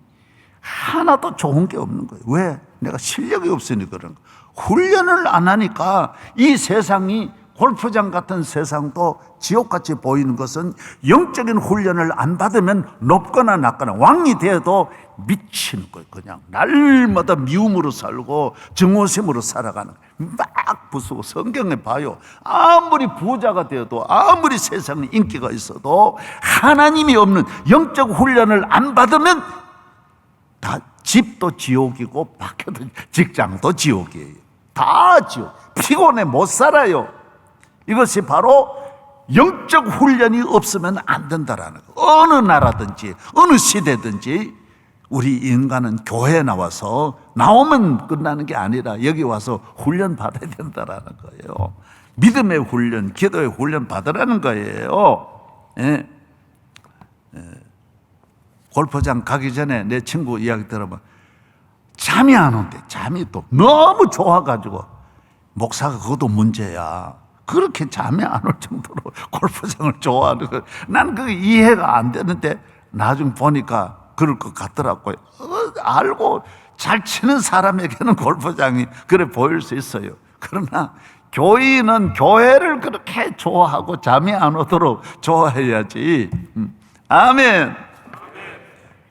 Speaker 1: 하나도 좋은 게 없는 거예요. 왜? 내가 실력이 없으니 그런 거예요. 훈련을 안 하니까 이 세상이 골프장 같은 세상도 지옥같이 보이는 것은 영적인 훈련을 안 받으면 높거나 낮거나 왕이 되어도 미치는 거예요. 그냥 날마다 미움으로 살고 증오심으로 살아가는 거예요. 막 부수고 성경에 봐요. 아무리 부자가 되어도 아무리 세상에 인기가 있어도 하나님이 없는 영적 훈련을 안 받으면 다 집도 지옥이고 밖에도 직장도 지옥이에요. 다 지옥. 피곤해 못 살아요. 이것이 바로 영적 훈련이 없으면 안 된다라는 거. 어느 나라든지 어느 시대든지 우리 인간은 교회에 나오면 끝나는 게 아니라 여기 와서 훈련 받아야 된다라는 거예요. 믿음의 훈련, 기도의 훈련 받으라는 거예요. 예. 골프장 가기 전에 내 친구 이야기 들어보면 잠이 안 온대. 잠이 또 너무 좋아가지고 목사가 그것도 문제야. 그렇게 잠이 안 올 정도로 골프장을 좋아하는 거. 난 그게 이해가 안 되는데 나중 보니까 그럴 것 같더라고요. 알고 잘 치는 사람에게는 골프장이 그래 보일 수 있어요. 그러나 교인은 교회를 그렇게 좋아하고 잠이 안 오도록 좋아해야지. 아멘.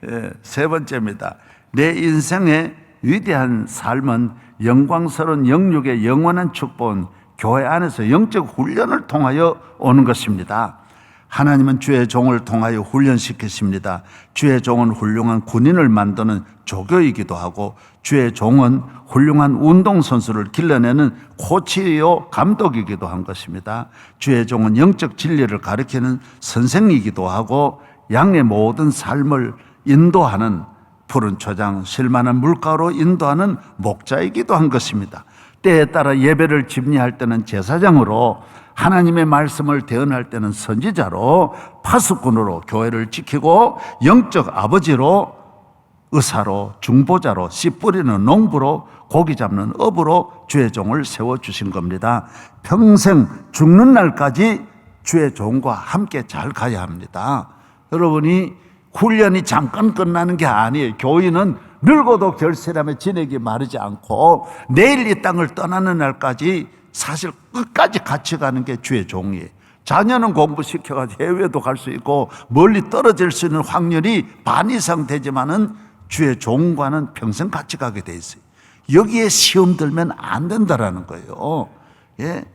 Speaker 1: 예, 세 번째입니다. 내 인생의 위대한 삶은 영광스러운 영육의 영원한 축복은 교회 안에서 영적 훈련을 통하여 오는 것입니다. 하나님은 주의 종을 통하여 훈련시키십니다. 주의 종은 훌륭한 군인을 만드는 조교이기도 하고, 주의 종은 훌륭한 운동선수를 길러내는 코치요 감독이기도 한 것입니다. 주의 종은 영적 진리를 가르치는 선생이기도 하고, 양의 모든 삶을 인도하는 푸른 초장, 실만한 물가로 인도하는 목자이기도 한 것입니다. 때에 따라 예배를 집리할 때는 제사장으로, 하나님의 말씀을 대언할 때는 선지자로, 파수꾼으로 교회를 지키고, 영적 아버지로, 의사로, 중보자로, 씨 뿌리는 농부로, 고기 잡는 업으로 주의 종을 세워주신 겁니다. 평생 죽는 날까지 주의 종과 함께 잘 가야 합니다. 여러분이 훈련이 잠깐 끝나는 게 아니에요. 교인은 늙어도 결실하며 지내기 마르지 않고, 내일 이 땅을 떠나는 날까지 사실 끝까지 같이 가는 게 주의 종이에요. 자녀는 공부시켜가지고 해외도 갈 수 있고 멀리 떨어질 수 있는 확률이 반 이상 되지만은 주의 종과는 평생 같이 가게 돼 있어요. 여기에 시험 들면 안 된다라는 거예요. 예.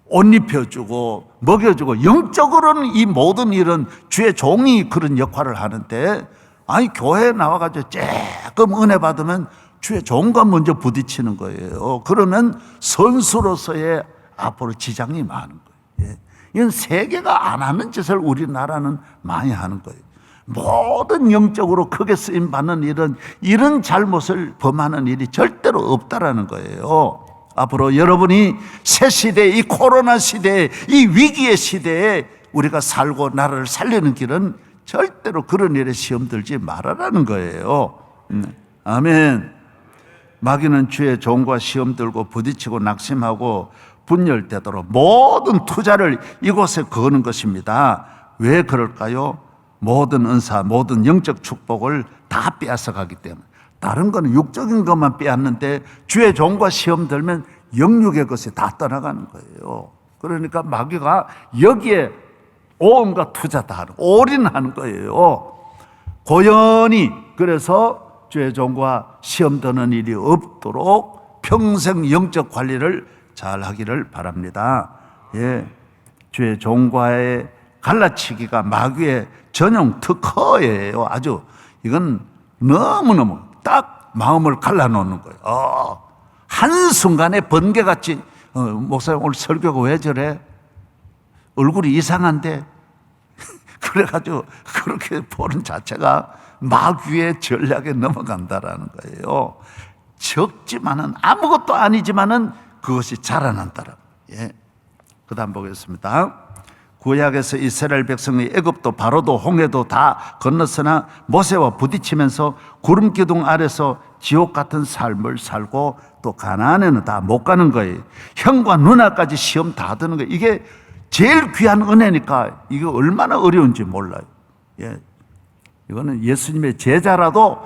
Speaker 1: 옷 입혀주고 먹여주고, 영적으로는 이 모든 일은 주의 종이 그런 역할을 하는데, 아니 교회에 나와가지고 조금 은혜 받으면 주의 종과 먼저 부딪히는 거예요. 그러면 선수로서의 앞으로 지장이 많은 거예요. 예. 이건 세계가 안 하는 짓을 우리나라는 많이 하는 거예요. 모든 영적으로 크게 쓰임 받는 일은 이런 잘못을 범하는 일이 절대로 없다라는 거예요. 앞으로 여러분이 새 시대, 이 코로나 시대에, 이 위기의 시대에 우리가 살고 나라를 살리는 길은 절대로 그런 일에 시험 들지 말아라는 거예요. 아멘. 마귀는 주의 종과 시험 들고 부딪히고 낙심하고 분열되도록 모든 투자를 이곳에 거는 것입니다. 왜 그럴까요? 모든 은사, 모든 영적 축복을 다 빼앗아가기 때문에. 다른 거는 육적인 것만 빼앗는데, 주의 종과 시험 들면 영육의 것이 다 떠나가는 거예요. 그러니까 마귀가 여기에 온갖 투자 다 하는, 올인하는 거예요. 고연히. 그래서 주의 종과 시험 드는 일이 없도록 평생 영적 관리를 잘 하기를 바랍니다. 예. 주의 종과의 갈라치기가 마귀의 전용 특허예요. 아주 이건 너무너무 딱 마음을 갈라놓는 거예요. 한순간에 번개같이, 목사님 오늘 설교가 왜 저래? 얼굴이 이상한데? 그래가지고 그렇게 보는 자체가 마귀의 전략에 넘어간다라는 거예요. 적지만은, 아무것도 아니지만은 그것이 자라난다라는 거예요. 예. 그 다음 보겠습니다. 구약에서 이스라엘 백성이 애굽도 바로도 홍해도 다 건넜으나 모세와 부딪히면서 구름 기둥 아래서 지옥 같은 삶을 살고, 또 가나안에는 다 못 가는 거예요. 형과 누나까지 시험 다 드는 거예요. 이게 제일 귀한 은혜니까 이게 얼마나 어려운지 몰라요. 예. 이거는 예수님의 제자라도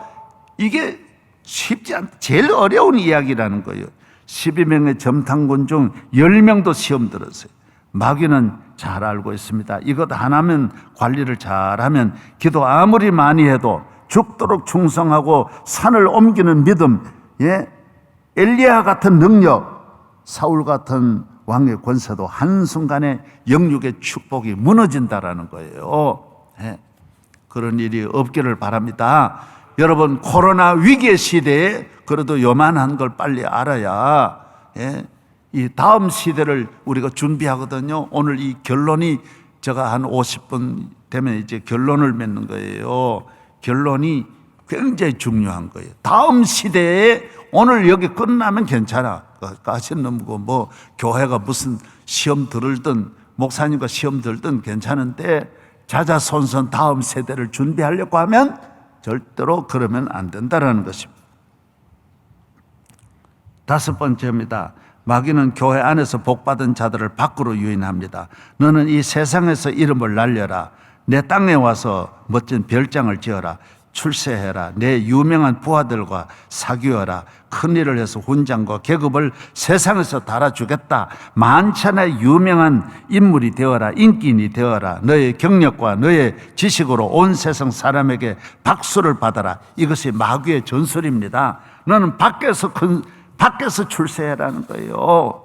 Speaker 1: 이게 쉽지 않, 제일 어려운 이야기라는 거예요. 12명의 점탕군 중 10명도 시험 들었어요. 마귀는 잘 알고 있습니다. 이것 하나면, 관리를 잘하면 기도 아무리 많이 해도 죽도록 충성하고 산을 옮기는 믿음, 예, 엘리야 같은 능력, 사울 같은 왕의 권세도 한순간에 영육의 축복이 무너진다라는 거예요. 예, 그런 일이 없기를 바랍니다. 여러분, 코로나 위기의 시대에 그래도 요만한 걸 빨리 알아야, 예, 이 다음 시대를 우리가 준비하거든요. 오늘 이 결론이, 제가 한 50분 되면 이제 결론을 맺는 거예요. 결론이 굉장히 중요한 거예요. 다음 시대에 오늘 여기 끝나면 괜찮아. 가시는 놈고 뭐 교회가 무슨 시험 들든 목사님과 시험 들든 괜찮은데, 자자손손 다음 세대를 준비하려고 하면 절대로 그러면 안 된다라는 것입니다. 다섯 번째입니다. 마귀는 교회 안에서 복받은 자들을 밖으로 유인합니다. 너는 이 세상에서 이름을 날려라. 내 땅에 와서 멋진 별장을 지어라. 출세해라. 내 유명한 부하들과 사귀어라. 큰일을 해서 훈장과 계급을 세상에서 달아주겠다. 만천하의 유명한 인물이 되어라. 인기인이 되어라. 너의 경력과 너의 지식으로 온 세상 사람에게 박수를 받아라. 이것이 마귀의 전설입니다. 너는 밖에서 출세해라는 거예요.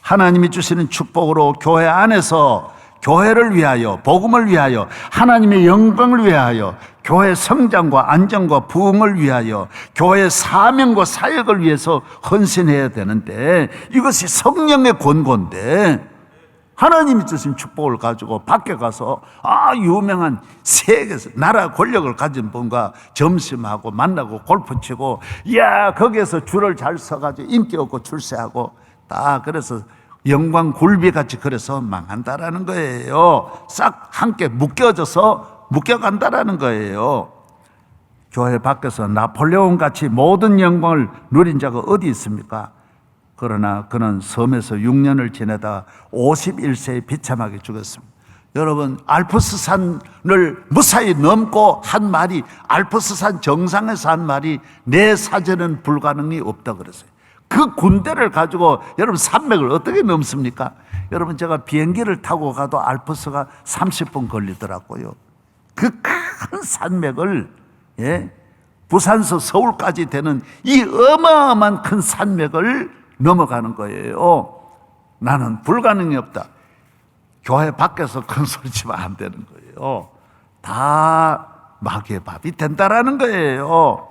Speaker 1: 하나님이 주시는 축복으로 교회 안에서 교회를 위하여, 복음을 위하여, 하나님의 영광을 위하여, 교회 성장과 안정과 부흥을 위하여, 교회의 사명과 사역을 위해서 헌신해야 되는데, 이것이 성령의 권고인데, 하나님이 주신 축복을 가지고 밖에 가서 유명한 세계에서 나라 권력을 가진 분과 점심하고 만나고 골프 치고, 거기에서 줄을 잘 서가지고 인기 없고 출세하고, 그래서 영광 굴비같이 그래서 망한다라는 거예요. 싹 함께 묶여간다라는 거예요. 교회 밖에서 나폴레옹같이 모든 영광을 누린 자가 어디 있습니까? 그러나 그는 섬에서 6년을 지내다 51세에 비참하게 죽었습니다. 여러분, 알프스산을 무사히 넘고 한 말이, 알프스산 정상에서 한 말이, 내 사전은 불가능이 없다 그랬어요. 그 군대를 가지고 여러분 산맥을 어떻게 넘습니까? 여러분, 제가 비행기를 타고 가도 알프스가 30분 걸리더라고요. 그 큰 산맥을, 부산서 서울까지 되는 이 어마어마한 큰 산맥을 넘어가는 거예요. 나는 불가능이 없다. 교회 밖에서 큰 소리 치면 안 되는 거예요. 다 마귀의 밥이 된다라는 거예요.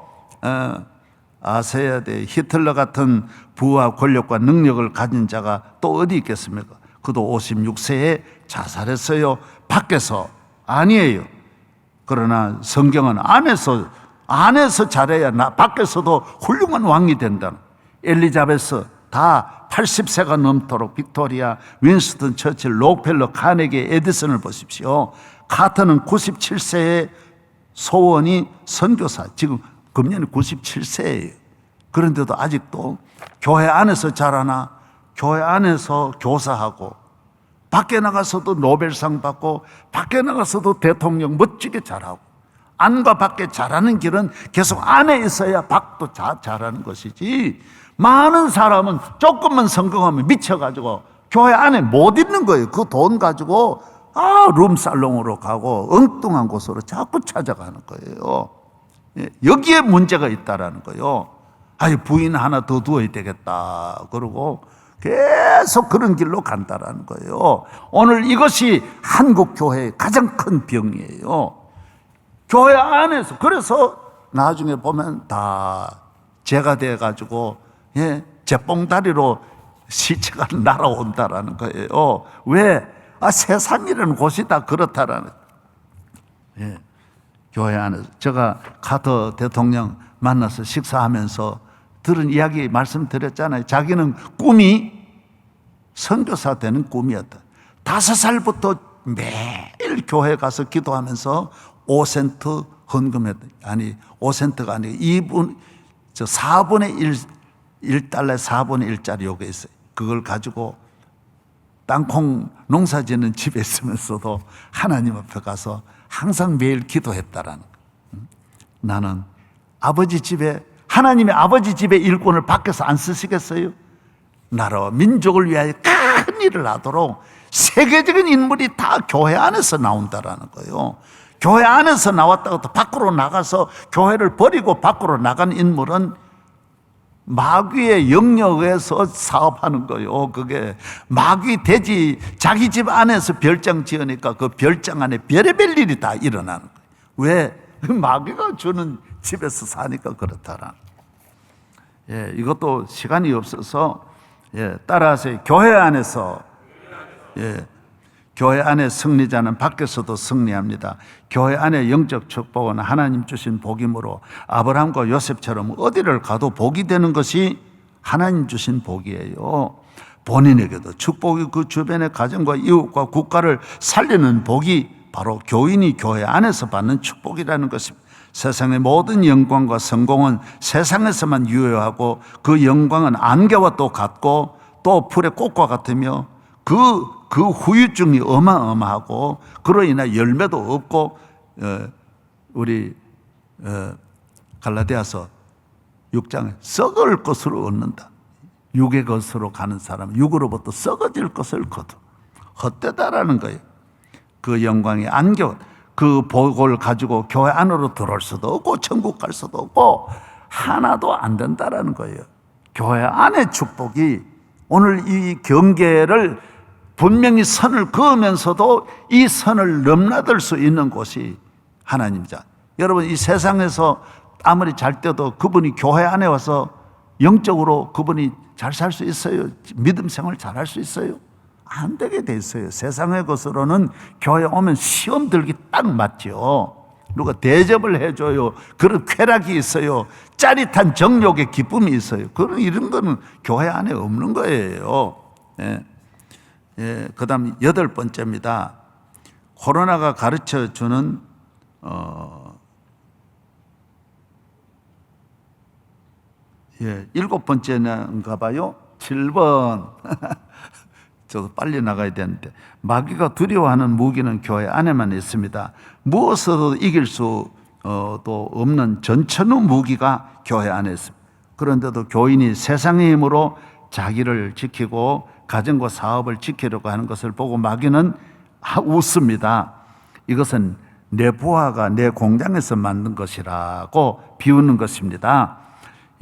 Speaker 1: 아셔야 돼. 히틀러 같은 부와 권력과 능력을 가진 자가 또 어디 있겠습니까? 그도 56세에 자살했어요. 밖에서 아니에요. 그러나 성경은 안에서 잘해야 밖에서도 훌륭한 왕이 된다. 엘리자베스 다 80세가 넘도록, 빅토리아, 윈스턴 처칠, 록펠러, 카네기, 에디슨을 보십시오. 카터는 97세에 소원이 선교사, 지금 금년에 97세예요. 그런데도 아직도 교회 안에서 자라나, 교회 안에서 교사하고, 밖에 나가서도 노벨상 받고, 밖에 나가서도 대통령 멋지게 잘하고, 안과 밖에 잘하는 길은 계속 안에 있어야 밖도 잘하는 것이지, 많은 사람은 조금만 성공하면 미쳐가지고 교회 안에 못 있는 거예요. 그 돈 가지고 룸살롱으로 가고 엉뚱한 곳으로 자꾸 찾아가는 거예요. 여기에 문제가 있다라는 거예요. 부인 하나 더 두어야 되겠다 그러고 계속 그런 길로 간다라는 거예요. 오늘 이것이 한국 교회의 가장 큰 병이에요. 교회 안에서. 그래서 나중에 보면 다 죄가 돼가지고 재뽕다리로 시체가 날아온다라는 거예요. 왜? 세상이라는 곳이 다 그렇다라는 거예요. 교회 안에서. 제가 카터 대통령 만나서 식사하면서 들은 이야기 말씀드렸잖아요. 자기는 꿈이 선교사 되는 꿈이었다. 5살부터 매일 교회 가서 기도하면서 5센트 헌금했다. 5센트가 아니고 4분의 1달러에 4분의 1짜리 요게 있어요. 그걸 가지고 땅콩 농사 짓는 집에 있으면서도 하나님 앞에 가서 항상 매일 기도했다라는 거예요. 나는 하나님의 아버지 집의 일꾼을 밖에서 안 쓰시겠어요? 나라와 민족을 위하여 큰 일을 하도록 세계적인 인물이 다 교회 안에서 나온다라는 거예요. 교회 안에서 나왔다고 또 밖으로 나가서 교회를 버리고 밖으로 나간 인물은 마귀의 영역에서 사업하는 거예요. 그게 마귀 돼지 자기 집 안에서 별장 지으니까 그 별장 안에 별의별 일이 다 일어나는 거예요. 왜? 마귀가 주는 집에서 사니까 그렇다라. 이것도 시간이 없어서 따라하세요. 교회 안에서 교회 안에 승리자는 밖에서도 승리합니다. 교회 안에 영적 축복은 하나님 주신 복이므로 아브라함과 요셉처럼 어디를 가도 복이 되는 것이 하나님 주신 복이에요. 본인에게도 축복이 그 주변의 가정과 이웃과 국가를 살리는 복이 바로 교인이 교회 안에서 받는 축복이라는 것입니다. 세상의 모든 영광과 성공은 세상에서만 유효하고 그 영광은 안개와 또 같고 또 풀의 꽃과 같으며 그 후유증이 어마어마하고 그로 인해 열매도 없고 우리 갈라디아서 6장에 썩을 것으로 얻는다. 육의 것으로 가는 사람은 육으로부터 썩어질 것을 거두. 헛되다라는 거예요. 그 영광의 안겨, 그 복을 가지고 교회 안으로 들어올 수도 없고 천국 갈 수도 없고 하나도 안 된다라는 거예요. 교회 안의 축복이, 오늘 이 경계를 분명히 선을 그으면서도 이 선을 넘나들 수 있는 곳이 하나님이자. 여러분, 이 세상에서 아무리 잘 때도 그분이 교회 안에 와서 영적으로 그분이 잘 살 수 있어요? 믿음 생활 잘 할 수 있어요? 안 되게 돼 있어요. 세상의 것으로는 교회 오면 시험 들기 딱 맞죠. 누가 대접을 해줘요. 그런 쾌락이 있어요. 짜릿한 정욕의 기쁨이 있어요. 그런 이런 거는 교회 안에 없는 거예요. 예. 예. 그 다음 8번째입니다. 코로나가 가르쳐 주는 7번째인가 봐요. 7번. 저도 빨리 나가야 되는데, 마귀가 두려워하는 무기는 교회 안에만 있습니다. 무엇으로도 이길 수도 없는 전천후 무기가 교회 안에 있습니다. 그런데도 교인이 세상의 힘으로 자기를 지키고 가정과 사업을 지키려고 하는 것을 보고 마귀는 웃습니다. 이것은 내 부하가 내 공장에서 만든 것이라고 비웃는 것입니다.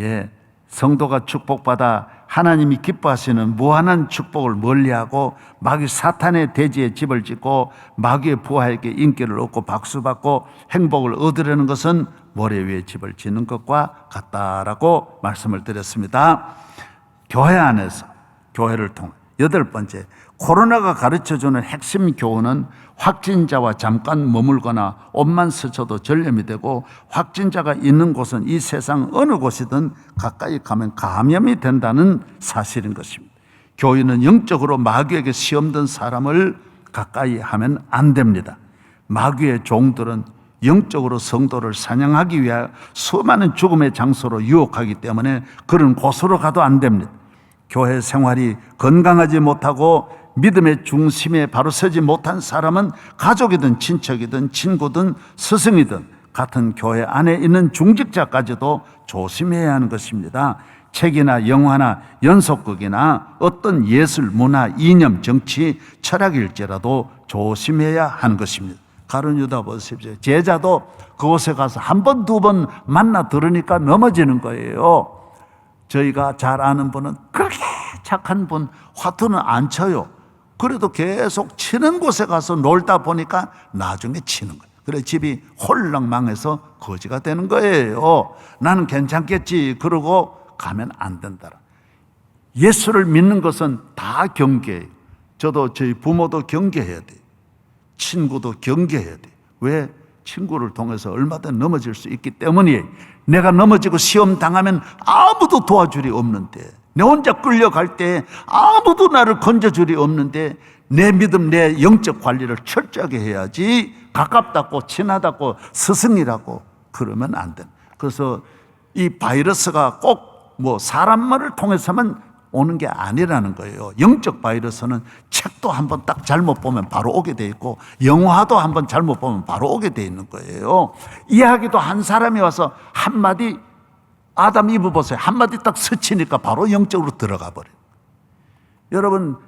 Speaker 1: 예, 성도가 축복받아 하나님이 기뻐하시는 무한한 축복을 멀리하고 마귀 사탄의 대지에 집을 짓고 마귀의 부하에게 인기를 얻고 박수받고 행복을 얻으려는 것은 모래 위에 집을 짓는 것과 같다라고 말씀을 드렸습니다. 교회 안에서, 교회를 통해 8번째, 코로나가 가르쳐주는 핵심 교훈은 확진자와 잠깐 머물거나 옷만 스쳐도 전염이 되고, 확진자가 있는 곳은 이 세상 어느 곳이든 가까이 가면 감염이 된다는 사실인 것입니다. 교인은 영적으로 마귀에게 시험된 사람을 가까이 하면 안 됩니다. 마귀의 종들은 영적으로 성도를 사냥하기 위해 수많은 죽음의 장소로 유혹하기 때문에 그런 곳으로 가도 안 됩니다. 교회 생활이 건강하지 못하고 믿음의 중심에 바로 서지 못한 사람은 가족이든 친척이든 친구든 스승이든 같은 교회 안에 있는 중직자까지도 조심해야 하는 것입니다. 책이나 영화나 연속극이나 어떤 예술, 문화, 이념, 정치, 철학일지라도 조심해야 하는 것입니다. 가룟 유다 보십시오. 제자도 그곳에 가서 한 번, 두 번 만나 들으니까 넘어지는 거예요. 저희가 잘 아는 분은 그렇게 착한 분, 화투는 안 쳐요. 그래도 계속 치는 곳에 가서 놀다 보니까 나중에 치는 거예요. 그래 집이 홀랑 망해서 거지가 되는 거예요. 나는 괜찮겠지 그러고 가면 안 된다. 예수를 믿는 것은 다 경계예요. 저도 저희 부모도 경계해야 돼요. 친구도 경계해야 돼요. 왜? 친구를 통해서 얼마든 넘어질 수 있기 때문이에요. 내가 넘어지고 시험 당하면 아무도 도와줄이 없는데, 내 혼자 끌려갈 때 아무도 나를 건져줄이 없는데, 내 믿음, 내 영적 관리를 철저하게 해야지. 가깝다고 친하다고 스승이라고 그러면 안 돼. 그래서 이 바이러스가 꼭 뭐 사람만을 통해서만 오는 게 아니라는 거예요. 영적 바이러스는 책도 한번 딱 잘못 보면 바로 오게 돼 있고, 영화도 한번 잘못 보면 바로 오게 돼 있는 거예요. 이야기도 한 사람이 와서 한마디, 아담 이브 보세요. 한마디 딱 스치니까 바로 영적으로 들어가 버려요. 여러분,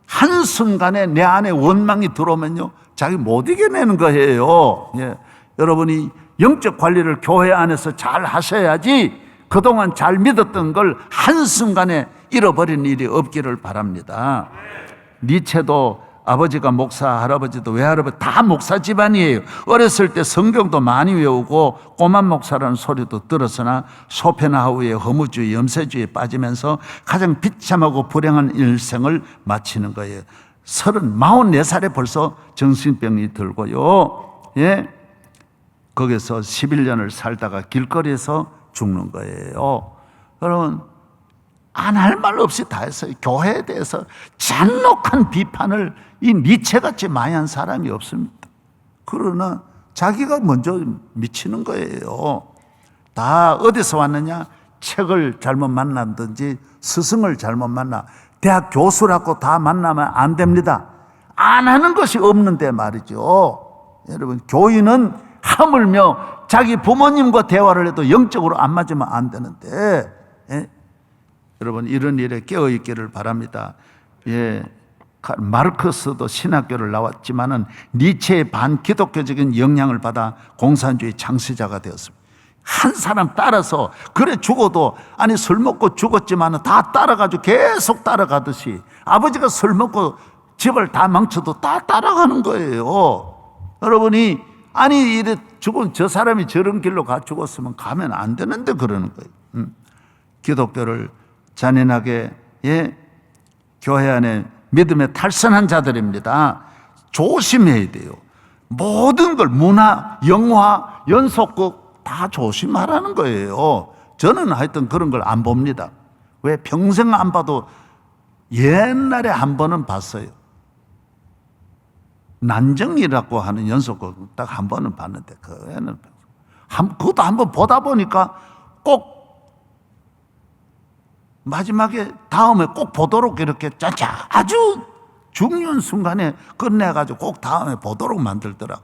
Speaker 1: 한순간에 내 안에 원망이 들어오면요, 자기 못 이겨내는 거예요. 예. 여러분이 영적 관리를 교회 안에서 잘 하셔야지 그동안 잘 믿었던 걸 한순간에 잃어버린 일이 없기를 바랍니다. 니체도 아버지가 목사, 할아버지도 외할아버지 다 목사 집안이에요. 어렸을 때 성경도 많이 외우고 꼬만 목사라는 소리도 들었으나 쇼펜하우의 허무주의, 염세주의에 빠지면서 가장 비참하고 불행한 일생을 마치는 거예요. 44살에 벌써 정신병이 들고요. 예? 거기서 11년을 살다가 길거리에서 죽는 거예요. 여러분, 안 할 말 없이 다 했어요. 교회에 대해서 잔혹한 비판을 이 니체같이 많이 한 사람이 없습니다. 그러나 자기가 먼저 미치는 거예요. 다 어디서 왔느냐? 책을 잘못 만났든지 스승을 잘못 만나, 대학 교수라고 다 만나면 안 됩니다. 안 하는 것이 없는데 말이죠. 여러분, 교인은 하물며 자기 부모님과 대화를 해도 영적으로 안 맞으면 안 되는데, 예? 여러분 이런 일에 깨어있기를 바랍니다. 예, 마르크스도 신학교를 나왔지만은 니체의 반기독교적인 영향을 받아 공산주의 창시자가 되었습니다. 한 사람 따라서, 그래 죽어도, 아니 술 먹고 죽었지만은 다 따라가지고 계속 따라가듯이, 아버지가 술 먹고 집을 다 망쳐도 다 따라가는 거예요. 여러분이 아니 이래 죽은 저 사람이 저런 길로 가 죽었으면 가면 안 되는데 그러는 거예요. 기독교를 잔인하게, 예, 교회 안에 믿음에 탈선한 자들입니다. 조심해야 돼요. 모든 걸 문화, 영화, 연속극 다 조심하라는 거예요. 저는 하여튼 그런 걸 안 봅니다. 왜? 평생 안 봐도 옛날에 한 번은 봤어요. 난정이라고 하는 연속극 딱 한 번은 봤는데, 그것도 한 번 보다 보니까 꼭 마지막에 다음에 꼭 보도록 이렇게 짜자, 아주 중요한 순간에 끝내가지고 꼭 다음에 보도록 만들더라고.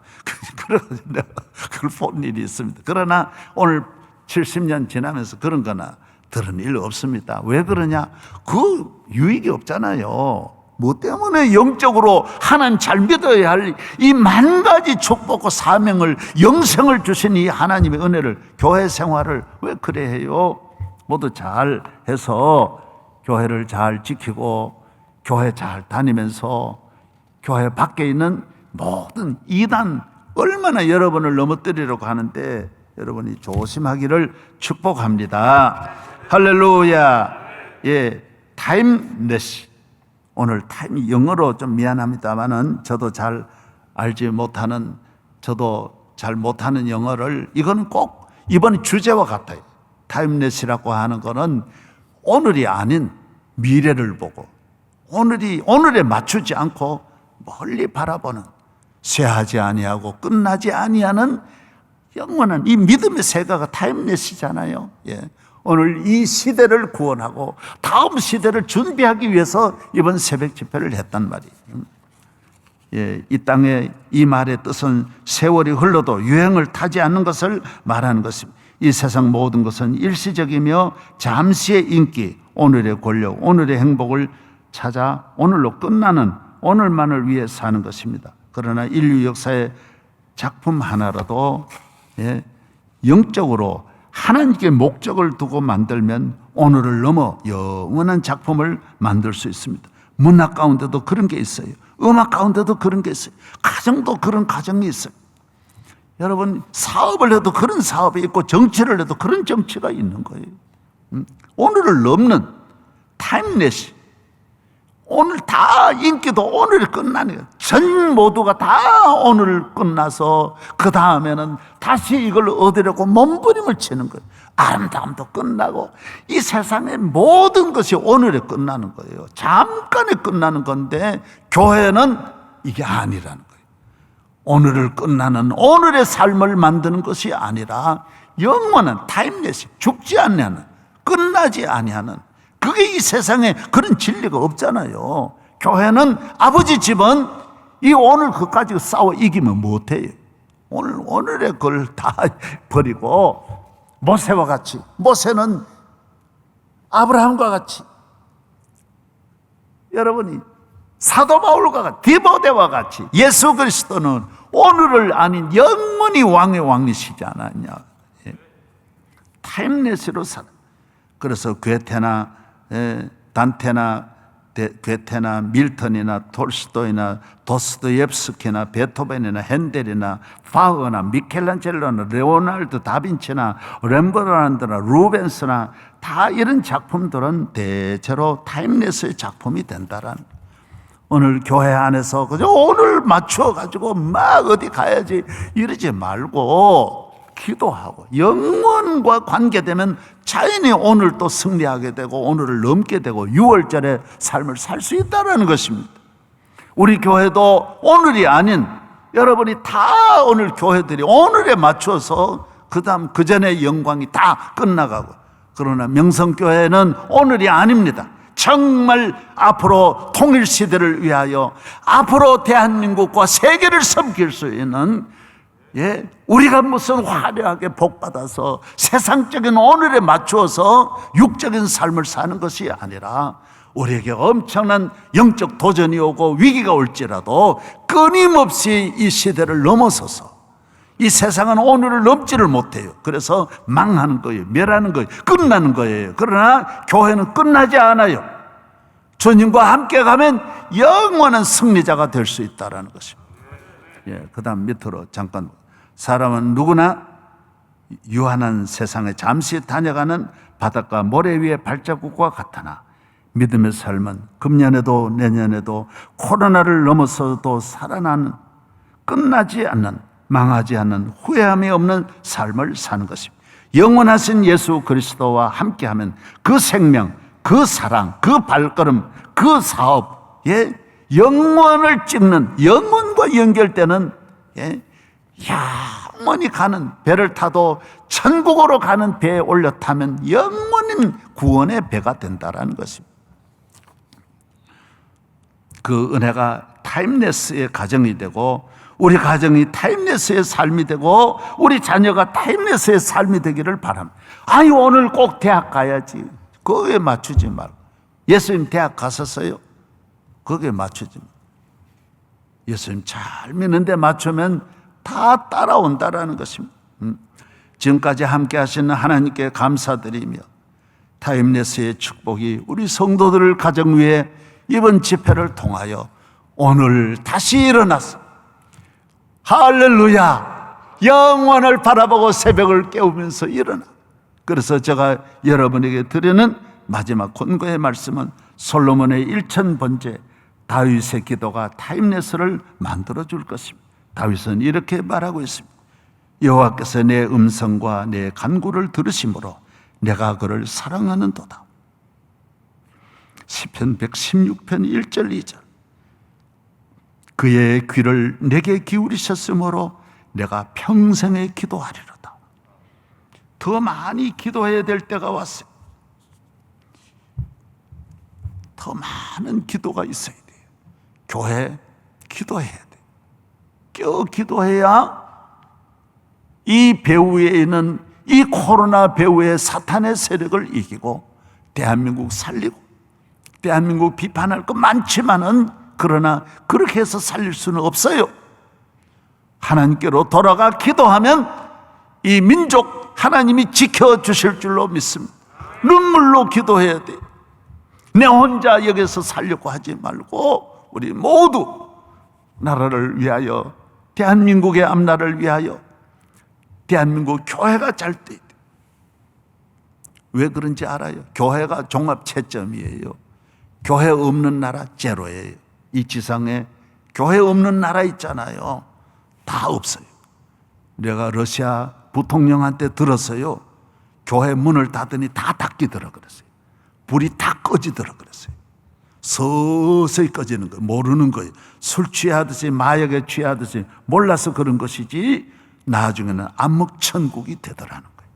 Speaker 1: 그래서 내가 그걸 본 일이 있습니다. 그러나 오늘 70년 지나면서 그런 거나 들은 일 없습니다. 왜 그러냐? 그 유익이 없잖아요. 뭐 때문에 영적으로 하나님 잘 믿어야 할 이 만 가지 축복과 사명을, 영생을 주신 이 하나님의 은혜를, 교회 생활을 왜 그래 해요? 모두 잘 해서 교회를 잘 지키고 교회 잘 다니면서 교회 밖에 있는 모든 이단 얼마나 여러분을 넘어뜨리려고 하는데 여러분이 조심하기를 축복합니다. 할렐루야. 예, 타임레스. 오늘 타임이 영어로 좀 미안합니다만은 저도 잘 못하는 영어를, 이거는 꼭 이번 주제와 같아요. 타임레스라고 하는 거는 오늘이 아닌 미래를 보고 오늘에 맞추지 않고 멀리 바라보는, 쇠하지 아니하고 끝나지 아니하는 영원한 이 믿음의 세가가 타임레스잖아요. 예. 오늘 이 시대를 구원하고 다음 시대를 준비하기 위해서 이번 새벽 집회를 했단 말이에요. 예, 이 땅의 이 말의 뜻은 세월이 흘러도 유행을 타지 않는 것을 말하는 것입니다. 이 세상 모든 것은 일시적이며 잠시의 인기, 오늘의 권력, 오늘의 행복을 찾아 오늘로 끝나는, 오늘만을 위해 사는 것입니다. 그러나 인류 역사의 작품 하나라도, 예, 영적으로 하나님께 목적을 두고 만들면 오늘을 넘어 영원한 작품을 만들 수 있습니다. 문학 가운데도 그런 게 있어요. 음악 가운데도 그런 게 있어요. 가정도 그런 가정이 있어요. 여러분, 사업을 해도 그런 사업이 있고 정치를 해도 그런 정치가 있는 거예요. 오늘을 넘는 타임레스. 오늘 다 인기도 오늘이 끝나는 거예요. 전 모두가 다 오늘 끝나서 그 다음에는 다시 이걸 얻으려고 몸부림을 치는 거예요. 아름다움도 끝나고 이 세상의 모든 것이 오늘에 끝나는 거예요. 잠깐에 끝나는 건데 교회는 이게 아니라는 거예요. 오늘을 끝나는, 오늘의 삶을 만드는 것이 아니라 영원한 타임레스, 죽지 않는, 끝나지 아니하는, 그게 이 세상에 그런 진리가 없잖아요. 교회는, 아버지 집은 이 오늘 그까지 싸워 이기면 못해요. 오늘의 걸 다 버리고 모세와 같이, 모세는 아브라함과 같이, 여러분이 사도 바울과 같이, 디모데와 같이, 예수 그리스도는 오늘을 아닌 영원히 왕의 왕이시지 않았냐. 타임레스로 살아. 그래서 괴테나 단테나 괴테나 밀턴이나 톨스토이나 도스토옙스키나 베토벤이나 핸델이나 파흐나 미켈란젤로나 레오나르도 다빈치나 렘브란트나 루벤스나 다 이런 작품들은 대체로 타임레스의 작품이 된다라는. 오늘 교회 안에서 그저 오늘 맞춰가지고 막 어디 가야지 이러지 말고 기도하고 영원과 관계되면 자연히 오늘 또 승리하게 되고 오늘을 넘게 되고 6월절의 삶을 살 수 있다는 것입니다. 우리 교회도 오늘이 아닌, 여러분이 다 오늘 교회들이 오늘에 맞춰서 그 다음 그 전의 영광이 다 끝나가고, 그러나 명성교회는 오늘이 아닙니다. 정말 앞으로 통일시대를 위하여 앞으로 대한민국과 세계를 섬길 수 있는 예, 우리가 무슨 화려하게 복받아서 세상적인 오늘에 맞추어서 육적인 삶을 사는 것이 아니라 우리에게 엄청난 영적 도전이 오고 위기가 올지라도 끊임없이 이 시대를 넘어서서 이 세상은 오늘을 넘지를 못해요. 그래서 망하는 거예요. 멸하는 거예요. 끝나는 거예요. 그러나 교회는 끝나지 않아요. 주님과 함께 가면 영원한 승리자가 될 수 있다는 것입니다. 예, 그 다음 밑으로 잠깐. 사람은 누구나 유한한 세상에 잠시 다녀가는 바닷가 모래 위의 발자국과 같으나 믿음의 삶은 금년에도 내년에도 코로나를 넘어서도 살아나는, 끝나지 않는, 망하지 않는, 후회함이 없는 삶을 사는 것입니다. 영원하신 예수 그리스도와 함께하면 그 생명, 그 사랑, 그 발걸음, 그 사업, 예, 영원을 찍는, 영원과 연결되는, 예, 영원히 가는, 배를 타도 천국으로 가는 배에 올려 타면 영원인 구원의 배가 된다라는 것입니다. 그 은혜가 타임레스의 가정이 되고 우리 가정이 타임레스의 삶이 되고 우리 자녀가 타임레스의 삶이 되기를 바랍니다. 아니 오늘 꼭 대학 가야지, 거기에 맞추지 말고. 예수님 대학 갔었어요? 거기에 맞추지 말고. 예수님 잘 믿는데 맞추면 다 따라온다라는 것입니다. 지금까지 함께 하시는 하나님께 감사드리며 타임레스의 축복이 우리 성도들을 가정 위에 이번 집회를 통하여 오늘 다시 일어나서 할렐루야, 영원을 바라보고 새벽을 깨우면서 일어나. 그래서 제가 여러분에게 드리는 마지막 권고의 말씀은 솔로몬의 1000번째 다윗의 기도가 타임레스를 만들어줄 것입니다. 다윗은 이렇게 말하고 있습니다. 여호와께서 내 음성과 내 간구를 들으심으로 내가 그를 사랑하는도다. 시편 116편 1절 2절. 그의 귀를 내게 기울이셨으므로 내가 평생에 기도하리로다. 더 많이 기도해야 될 때가 왔어요. 더 많은 기도가 있어야 돼요. 교회 기도해야 돼요. 껴 기도해야 이 배후에 있는 이 코로나 배후의 사탄의 세력을 이기고 대한민국 살리고, 대한민국 비판할 것 많지만은 그러나 그렇게 해서 살릴 수는 없어요. 하나님께로 돌아가 기도하면 이 민족 하나님이 지켜주실 줄로 믿습니다. 눈물로 기도해야 돼요. 내 혼자 여기서 살려고 하지 말고 우리 모두 나라를 위하여, 대한민국의 앞날을 위하여 대한민국 교회가 잘 돼야 돼요. 왜 그런지 알아요? 교회가 종합채점이에요. 교회 없는 나라 제로예요. 이 지상에 교회 없는 나라 있잖아요. 다 없어요. 내가 러시아 부통령한테 들었어요. 교회 문을 닫으니 다 닫기더라 그랬어요. 불이 다 꺼지더라 그랬어요. 서서히 꺼지는 거예요. 모르는 거예요. 술 취하듯이, 마약에 취하듯이 몰라서 그런 것이지 나중에는 암흑천국이 되더라는 거예요.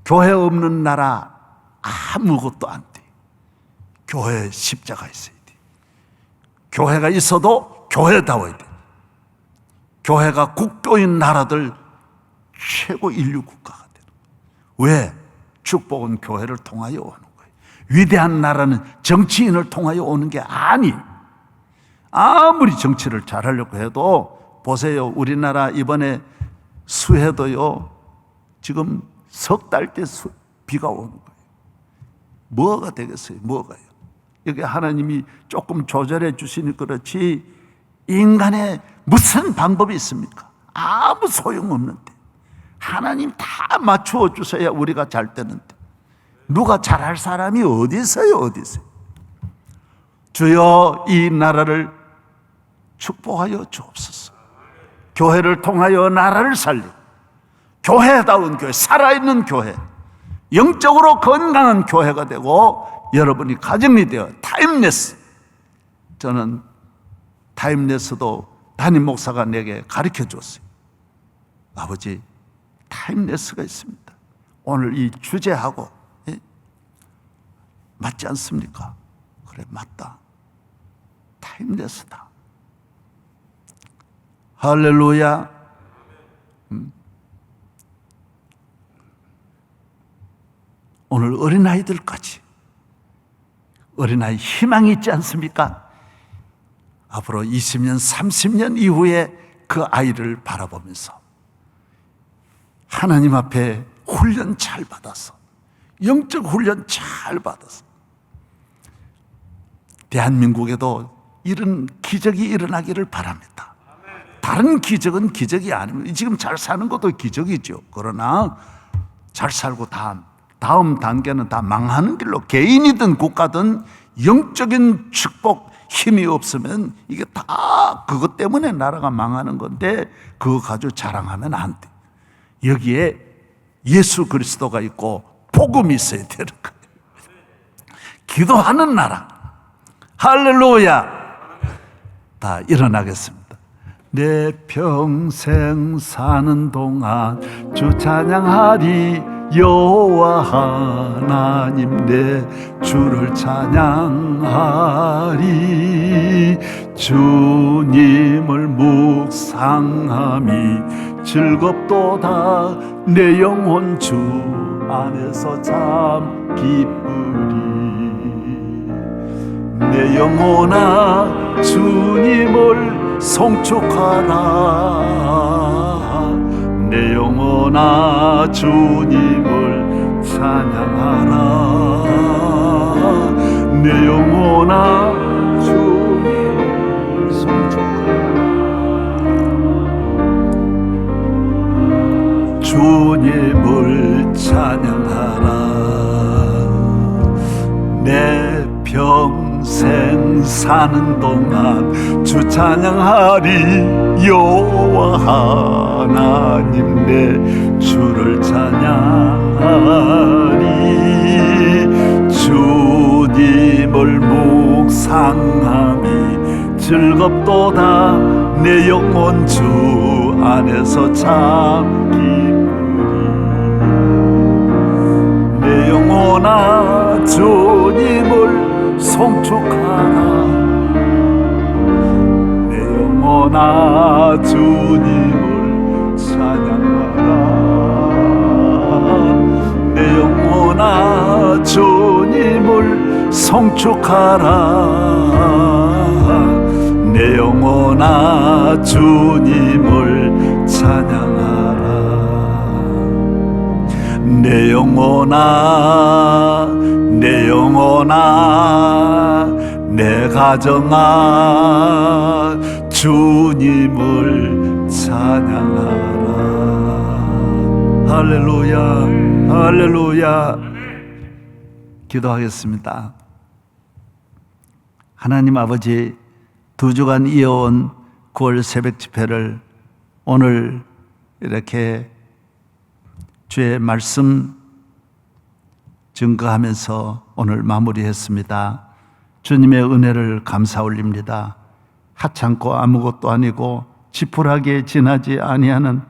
Speaker 1: 교회 없는 나라 아무것도 안 돼. 교회에 십자가 있어야 돼. 교회가 있어도 교회다워야 돼. 교회가 국교인 나라들 최고 인류 국가가 되는 거예요. 왜? 축복은 교회를 통하여 오는 거예요. 위대한 나라는 정치인을 통하여 오는 게 아니에요. 아무리 정치를 잘하려고 해도 보세요. 우리나라 이번에 수해도요, 지금 석 달째 비가 오는 거예요. 뭐가 되겠어요? 뭐가요? 여기 하나님이 조금 조절해 주시니 그렇지 인간의 무슨 방법이 있습니까? 아무 소용없는데 하나님 다 맞추어 주셔야 우리가 잘 되는데 누가 잘할 사람이 어디 있어요? 어디 있어요? 주여 이 나라를 축복하여 주옵소서. 교회를 통하여 나라를 살리고 교회다운 교회, 살아있는 교회, 영적으로 건강한 교회가 되고 여러분이 가정이 되어 타임레스. 저는 타임레스도 담임 목사가 내게 가르쳐 줬어요. 아버지, 타임레스가 있습니다. 오늘 이 주제하고 맞지 않습니까? 그래, 맞다. 타임레스다. 할렐루야. 오늘 어린아이들까지 어린아이 희망이 있지 않습니까? 앞으로 20년, 30년 이후에 그 아이를 바라보면서 하나님 앞에 훈련 잘 받아서, 영적 훈련 잘 받아서 대한민국에도 이런 기적이 일어나기를 바랍니다. 다른 기적은 기적이 아닙니다. 지금 잘 사는 것도 기적이죠. 그러나 잘 살고 다음 단계는 다 망하는 길로, 개인이든 국가든 영적인 축복, 힘이 없으면 이게 다 그것 때문에 나라가 망하는 건데, 그거 가지고 자랑하면 안 돼. 여기에 예수 그리스도가 있고 복음이 있어야 되는 거예요. 기도하는 나라. 할렐루야. 다 일어나겠습니다. 내 평생 사는 동안 주 찬양하리. 여호와 하나님 내 주를 찬양하리. 주님을 묵상함이 즐겁도다. 내 영혼 주 안에서 참 기쁘리. 내 영혼아 주님을 송축하라. 내 영혼아 주님을 찬양하라. 내 영혼아 주님을 송축하라. 주님을 찬양하라. 내 평생 사는 동안 주 찬양하리. 여호와 하나님 내 주를 찬양하리. 주님을 묵상함이 즐겁도다. 내 영혼 주 안에서 참 기쁘리. 내 영혼아 주님을 송축하라. 내 영혼아 주님을 찬양하라. 내 영혼아 주님을 송축하라. 내 영혼아 주님을 찬양하라. 내 영혼아, 내 영혼아, 내 가정아 주님을 찬양하라. 할렐루야, 할렐루야. 기도하겠습니다. 하나님 아버지, 2주간 이어온 9월 새벽 집회를 오늘 이렇게 주의 말씀 증거하면서 오늘 마무리했습니다. 주님의 은혜를 감사 올립니다. 하찮고 아무것도 아니고 지푸라기에 지나지 아니하는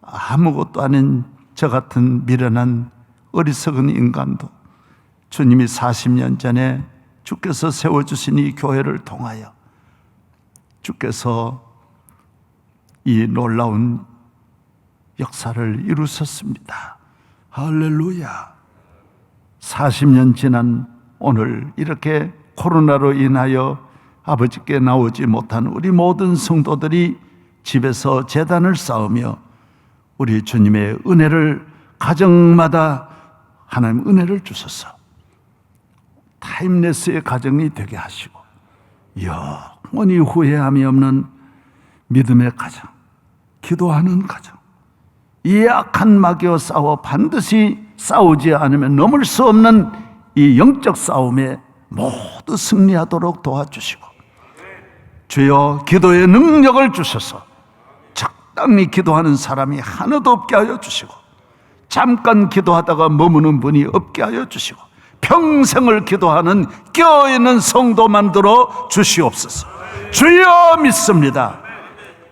Speaker 1: 아무것도 아닌 저 같은 미련한 어리석은 인간도 주님이 40년 전에 주께서 세워주신 이 교회를 통하여 주께서 이 놀라운 역사를 이루셨습니다. 할렐루야. 40년 지난 오늘 이렇게 코로나로 인하여 아버지께 나오지 못한 우리 모든 성도들이 집에서 제단을 쌓으며 우리 주님의 은혜를 가정마다 하나님 은혜를 주셔서 타임레스의 가정이 되게 하시고 영원히 후회함이 없는 믿음의 가정, 기도하는 가정, 이 악한 마귀와 싸워 반드시 싸우지 않으면 넘을 수 없는 이 영적 싸움에 모두 승리하도록 도와주시고 주여 기도의 능력을 주셔서 적당히 기도하는 사람이 하나도 없게 하여 주시고 잠깐 기도하다가 머무는 분이 없게 하여 주시고 평생을 기도하는 깨어있는 성도 만들어 주시옵소서. 주여 믿습니다.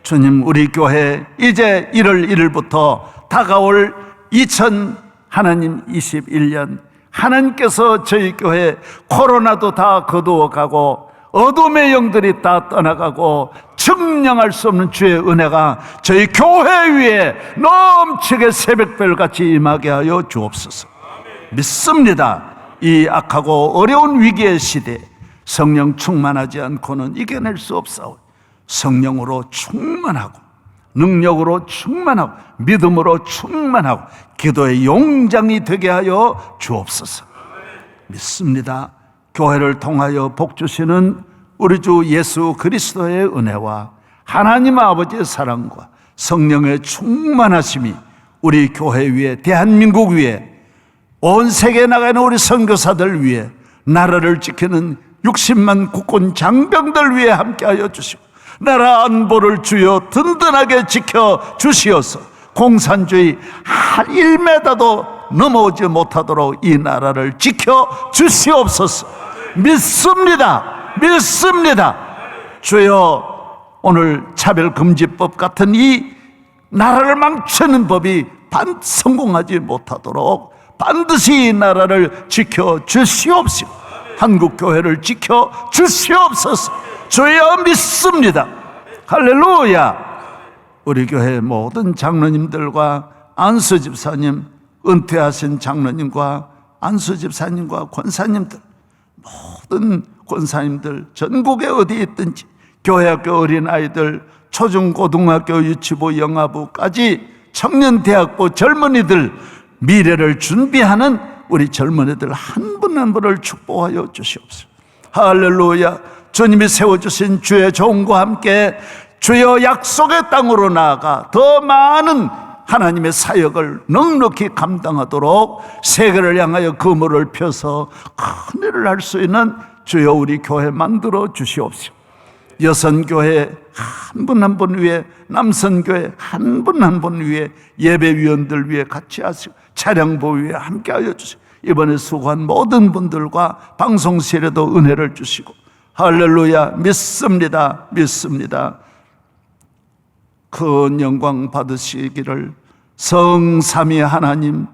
Speaker 1: 주님, 우리 교회 이제 1월 1일부터 다가올 2021년 하나님께서 저희 교회 코로나도 다 거두어가고 어둠의 영들이 다 떠나가고 측량할 수 없는 주의 은혜가 저희 교회 위에 넘치게 새벽별같이 임하게 하여 주옵소서. 믿습니다. 이 악하고 어려운 위기의 시대에 성령 충만하지 않고는 이겨낼 수 없사오니 성령으로 충만하고 능력으로 충만하고 믿음으로 충만하고 기도의 용장이 되게 하여 주옵소서. 믿습니다. 교회를 통하여 복 주시는 우리 주 예수 그리스도의 은혜와 하나님 아버지의 사랑과 성령의 충만하심이 우리 교회 위에, 대한민국 위에, 온 세계에 나가는 우리 선교사들 위에, 나라를 지키는 60만 국군 장병들 위에 함께하여 주시고 나라 안보를 주여 든든하게 지켜 주시어서 공산주의 한 1m도 넘어오지 못하도록 이 나라를 지켜 주시옵소서. 믿습니다. 믿습니다. 주여, 오늘 차별금지법 같은 이 나라를 망치는 법이 성공하지 못하도록 반드시 이 나라를 지켜 주시옵시고 한국교회를 지켜 주시옵소서. 주여, 믿습니다. 할렐루야. 우리 교회 모든 장로님들과 안수 집사님, 은퇴하신 장로님과 안수 집사님과 권사님들, 모든 권사님들 전국에 어디 있든지 교회학교 어린아이들, 초중고등학교 유치부 영아부까지 청년대학부 젊은이들, 미래를 준비하는 우리 젊은이들 한 분 한 분을 축복하여 주시옵소서. 할렐루야. 주님이 세워주신 주의 종과 함께 주여 약속의 땅으로 나아가 더 많은 하나님의 사역을 넉넉히 감당하도록 세계를 향하여 그물을 펴서 큰 일을 할 수 있는 주여 우리 교회 만들어 주시옵시고, 여선교회 한 분 한 분 위에, 남선교회 한 분 한 분 위에, 예배위원들 위에 같이 하시고 차량보 위에 함께하여 주시고 이번에 수고한 모든 분들과 방송실에도 은혜를 주시고 할렐루야. 믿습니다. 믿습니다. 큰 영광 받으시기를 성삼위 하나님,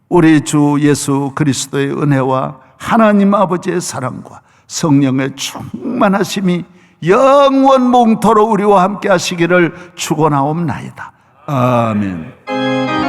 Speaker 1: 우리 주 예수 그리스도의 은혜와 하나님 아버지의 사랑과 성령의 충만하심이 영원 몽토로 우리와 함께 하시기를 축원하옵나이다. 아멘.